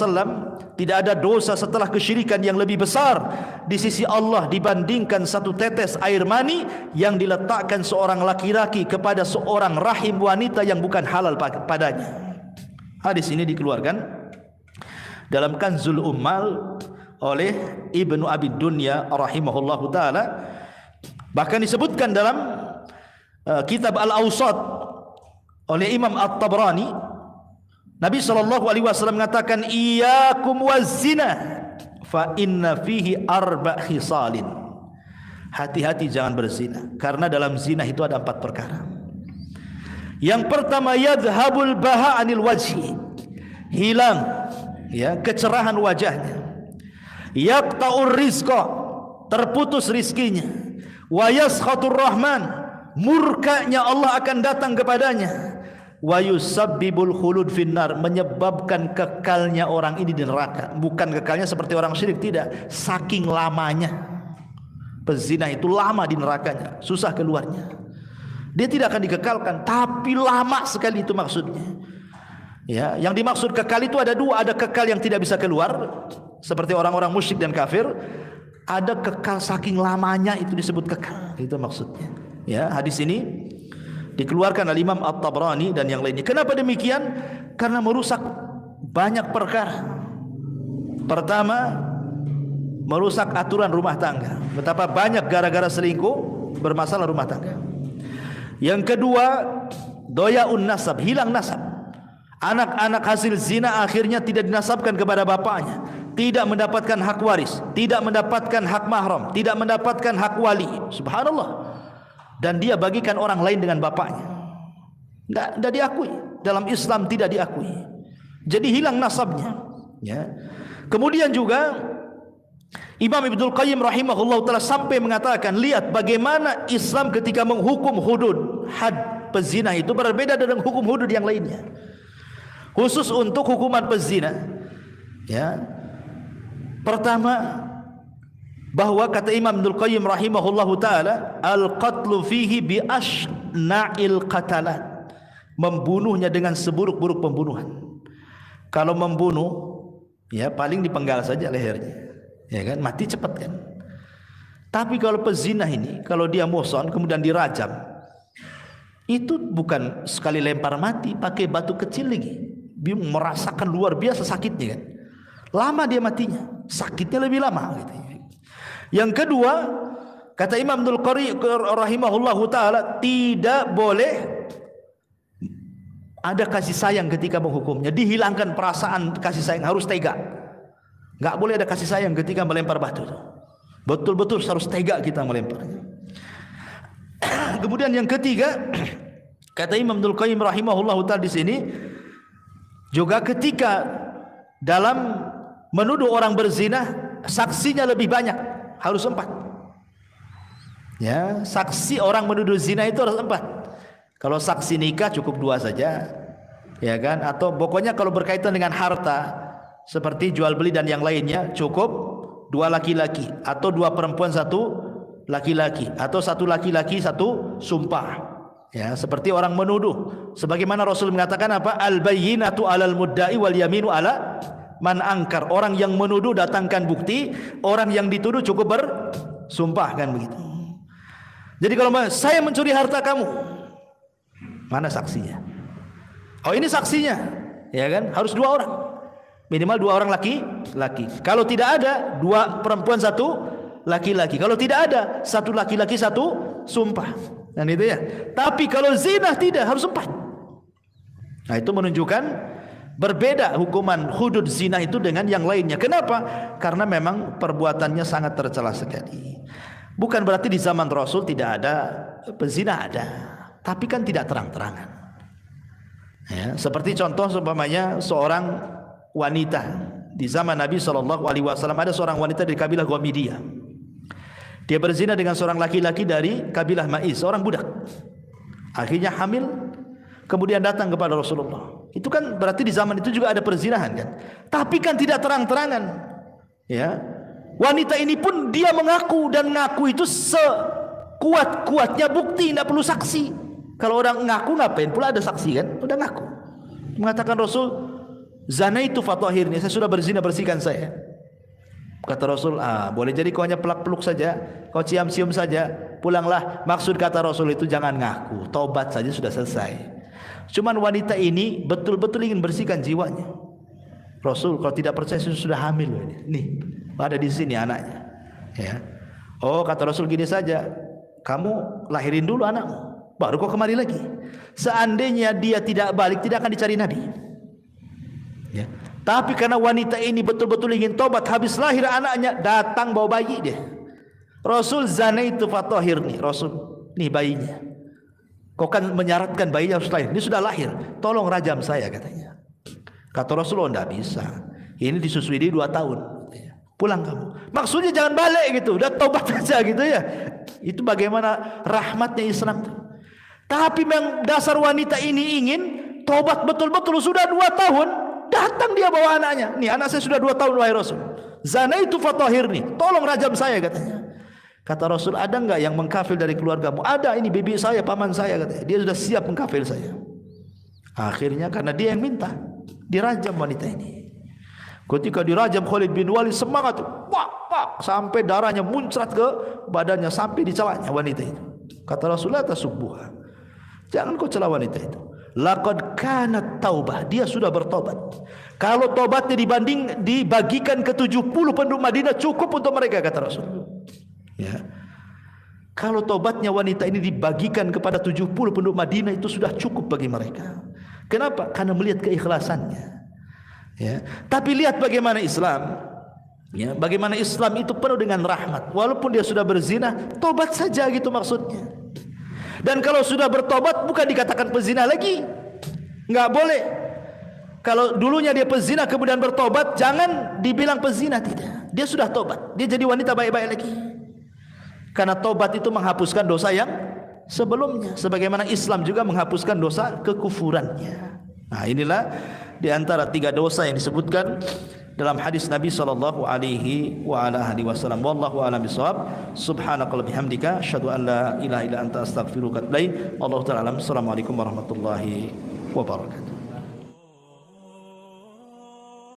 tidak ada dosa setelah kesyirikan yang lebih besar di sisi Allah dibandingkan satu tetes air mani yang diletakkan seorang laki-laki kepada seorang rahim wanita yang bukan halal padanya. Hadis ini dikeluarkan dalam Kanzul Ummal oleh Ibnu Abi Dunya rahimahullahu taala. Bahkan disebutkan dalam kitab Al-Awsat oleh Imam At-Tabrani, Nabi SAW mengatakan, iyyakum waz-zina fa inna fihi arba' khisalin. Hati-hati jangan berzina, karena dalam zina itu ada 4 perkara. Yang pertama, yadhhabul baha 'anil wajhi, hilang ya kecerahan wajahnya. Yaqta'ur rizqa, terputus rizkinya. Wa yaskhatur rahman, murkanya Allah akan datang kepadanya. Wa yusabbibul khulud finnar, menyebabkan kekalnya orang ini di neraka. Bukan kekalnya seperti orang syirik, tidak, saking lamanya. Pezina itu lama di nerakanya, susah keluarnya. Dia tidak akan dikekalkan, tapi lama sekali itu maksudnya. Ya, yang dimaksud kekal itu ada 2, ada kekal yang tidak bisa keluar seperti orang-orang musyrik dan kafir. Ada kekal saking lamanya, itu disebut kekal. Itu maksudnya. Ya, hadis ini dikeluarkan oleh Imam At-Tabrani dan yang lainnya. Kenapa demikian? Karena merusak banyak perkara. Pertama, merusak aturan rumah tangga. Betapa banyak gara-gara selingkuh bermasalah rumah tangga. Yang kedua, doyaun nasab, hilang nasab. Anak-anak hasil zina akhirnya tidak dinasabkan kepada bapaknya, tidak mendapatkan hak waris, tidak mendapatkan hak mahram, tidak mendapatkan hak wali. Subhanallah. Dan dia bagikan orang lain dengan bapaknya. Tidak diakui. Dalam Islam tidak diakui. Jadi hilang nasabnya. Ya. Kemudian juga Imam Ibnul Qayyim rahimahullah ta'ala sampai mengatakan, lihat bagaimana Islam ketika menghukum hudud, had pezina itu berbeda dengan hukum hudud yang lainnya. Khusus untuk hukuman pezina, ya. Pertama, bahwa kata Imam Ibnul Qayyim rahimahullahu taala, al-qatlu fihi bi ashna'il qatalat, membunuhnya dengan seburuk-buruk pembunuhan. Kalau membunuh, ya paling dipenggal saja lehernya, ya kan, mati cepat kan. Tapi kalau pezina ini, kalau dia muhsan kemudian dirajam, itu bukan sekali lempar mati, pakai batu kecil lagi. Dia merasakan luar biasa sakitnya kan. Lama dia matinya, sakitnya lebih lama gitu. Yang kedua, kata Imam Ibnul Qayyim rahimahullahu taala, tidak boleh ada kasih sayang ketika menghukumnya. Dihilangkan perasaan kasih sayang, harus tega. Enggak boleh ada kasih sayang ketika melempar batu. Betul-betul harus tega kita melemparnya. Kemudian yang ketiga, kata Imam Ibnul Qayyim rahimahullahu taala di sini, juga ketika dalam menuduh orang berzina, saksinya lebih banyak, harus 4. Ya, saksi orang menuduh zina itu harus 4. Kalau saksi nikah cukup 2 saja, ya kan? Atau pokoknya kalau berkaitan dengan harta seperti jual beli dan yang lainnya, cukup 2 laki-laki, atau 2 perempuan 1 laki-laki, atau 1 laki-laki 1 sumpah. Ya, seperti orang menuduh, sebagaimana Rasul mengatakan apa? Al-bayyinatu 'alal mudda'i wal yaminu 'ala man angkar. Orang yang menuduh datangkan bukti, orang yang dituduh cukup bersumpah, kan begitu. Jadi kalau saya mencuri harta kamu, mana saksinya? Oh, ini saksinya, ya kan? Harus 2 orang, minimal 2 orang laki-laki. Kalau tidak ada, 2 perempuan 1 laki-laki. Kalau tidak ada, 1 laki-laki 1 sumpah. Dan itu ya. Tapi kalau zina tidak, harus 4. Nah, itu menunjukkan berbeda hukuman hudud zina itu dengan yang lainnya. Kenapa? Karena memang perbuatannya sangat tercela sekali. Bukan berarti di zaman Rasul tidak ada pezina, ada, tapi kan tidak terang-terangan. Ya, seperti contoh seumpamanya seorang wanita di zaman Nabi SAW, ada seorang wanita dari kabilah Ghamidiyah. Dia berzina dengan seorang laki-laki dari kabilah Maiz, seorang budak. Akhirnya hamil, kemudian datang kepada Rasulullah. Itu kan berarti di zaman itu juga ada perzinahan kan. Tapi kan tidak terang-terangan. Ya. Wanita ini pun dia mengaku, dan ngaku itu sekuat-kuatnya bukti, tidak perlu saksi. Kalau orang ngaku ngapain pula ada saksi kan? Udah ngaku. Mengatakan Rasul, zanaitu fatahirni, saya sudah berzina, bersihkan saya. Kata Rasul, boleh jadi kau hanya pelak-peluk saja, kau cium-cium saja, pulanglah. Maksud kata Rasul itu jangan ngaku, taubat saja sudah selesai. Cuman wanita ini betul-betul ingin bersihkan jiwanya. Rasul kalau tidak percaya sudah hamil ini. Nih, ada di sini anaknya. Ya. Oh, kata Rasul gini saja, kamu lahirin dulu anakmu, baru kau kemari lagi. Seandainya dia tidak balik, tidak akan dicari Nabi. Ya. Tapi karena wanita ini betul-betul ingin tobat, habis lahir anaknya, datang bawa bayi dia. Rasul, zanaitu fatahirni. Rasul, nih bayinya. Kau kan menyaratkan bayinya harus lahir. Ini sudah lahir, tolong rajam saya, katanya. Kata Rasulullah, tidak bisa. Ini disusui di 2 tahun. Pulang kamu. Maksudnya jangan balik gitu, udah tobat saja gitu ya. Itu bagaimana rahmatnya Islam. Tapi memang dasar wanita ini ingin tobat betul-betul, sudah 2 tahun. Datang dia bawa anaknya. Nih, anak saya sudah 2 tahun wahai Rasul. Zanaitu fatahirni, tolong rajam saya, katanya. Kata Rasul, ada enggak yang mengkafir dari keluargamu? Ada, ini bibi saya, paman saya, katanya. Dia sudah siap mengkafir saya. Akhirnya karena dia yang minta, dirajam wanita ini. Ketika dirajam, Khalid bin Walid semangat, pak, sampai darahnya muncrat ke badannya, sampai di celaknya wanita itu. Kata Rasul, la tasubbuha, jangan kau cela wanita itu. Laqad kanat taubah, dia sudah bertobat. Kalau tobatnya dibagikan ke 70 penduduk Madinah, cukup untuk mereka, kata Rasul. Ya. Kalau tobatnya wanita ini dibagikan kepada 70 penduduk Madinah, itu sudah cukup bagi mereka. Kenapa? Karena melihat keikhlasannya. Ya. Tapi lihat bagaimana Islam. Ya, bagaimana Islam itu penuh dengan rahmat. Walaupun dia sudah berzina, tobat saja gitu maksudnya. Dan kalau sudah bertobat bukan dikatakan pezina lagi. Enggak boleh. Kalau dulunya dia pezina kemudian bertobat, jangan dibilang pezina, tidak. Dia sudah tobat, dia jadi wanita baik-baik lagi. Karena tobat itu menghapuskan dosa yang sebelumnya, sebagaimana Islam juga menghapuskan dosa kekufurannya. Nah, inilah di antara 3 dosa yang disebutkan dalam hadis Nabi sallallahu alaihi wasallam. Wallahu a'lam bishawab. Subhanakallahumma bihamdika asyhadu an la ilaha illa anta astaghfiruka wa atubu ilaik. Wallahu ta'ala alam. Assalamualaikum warahmatullahi wabarakatuh.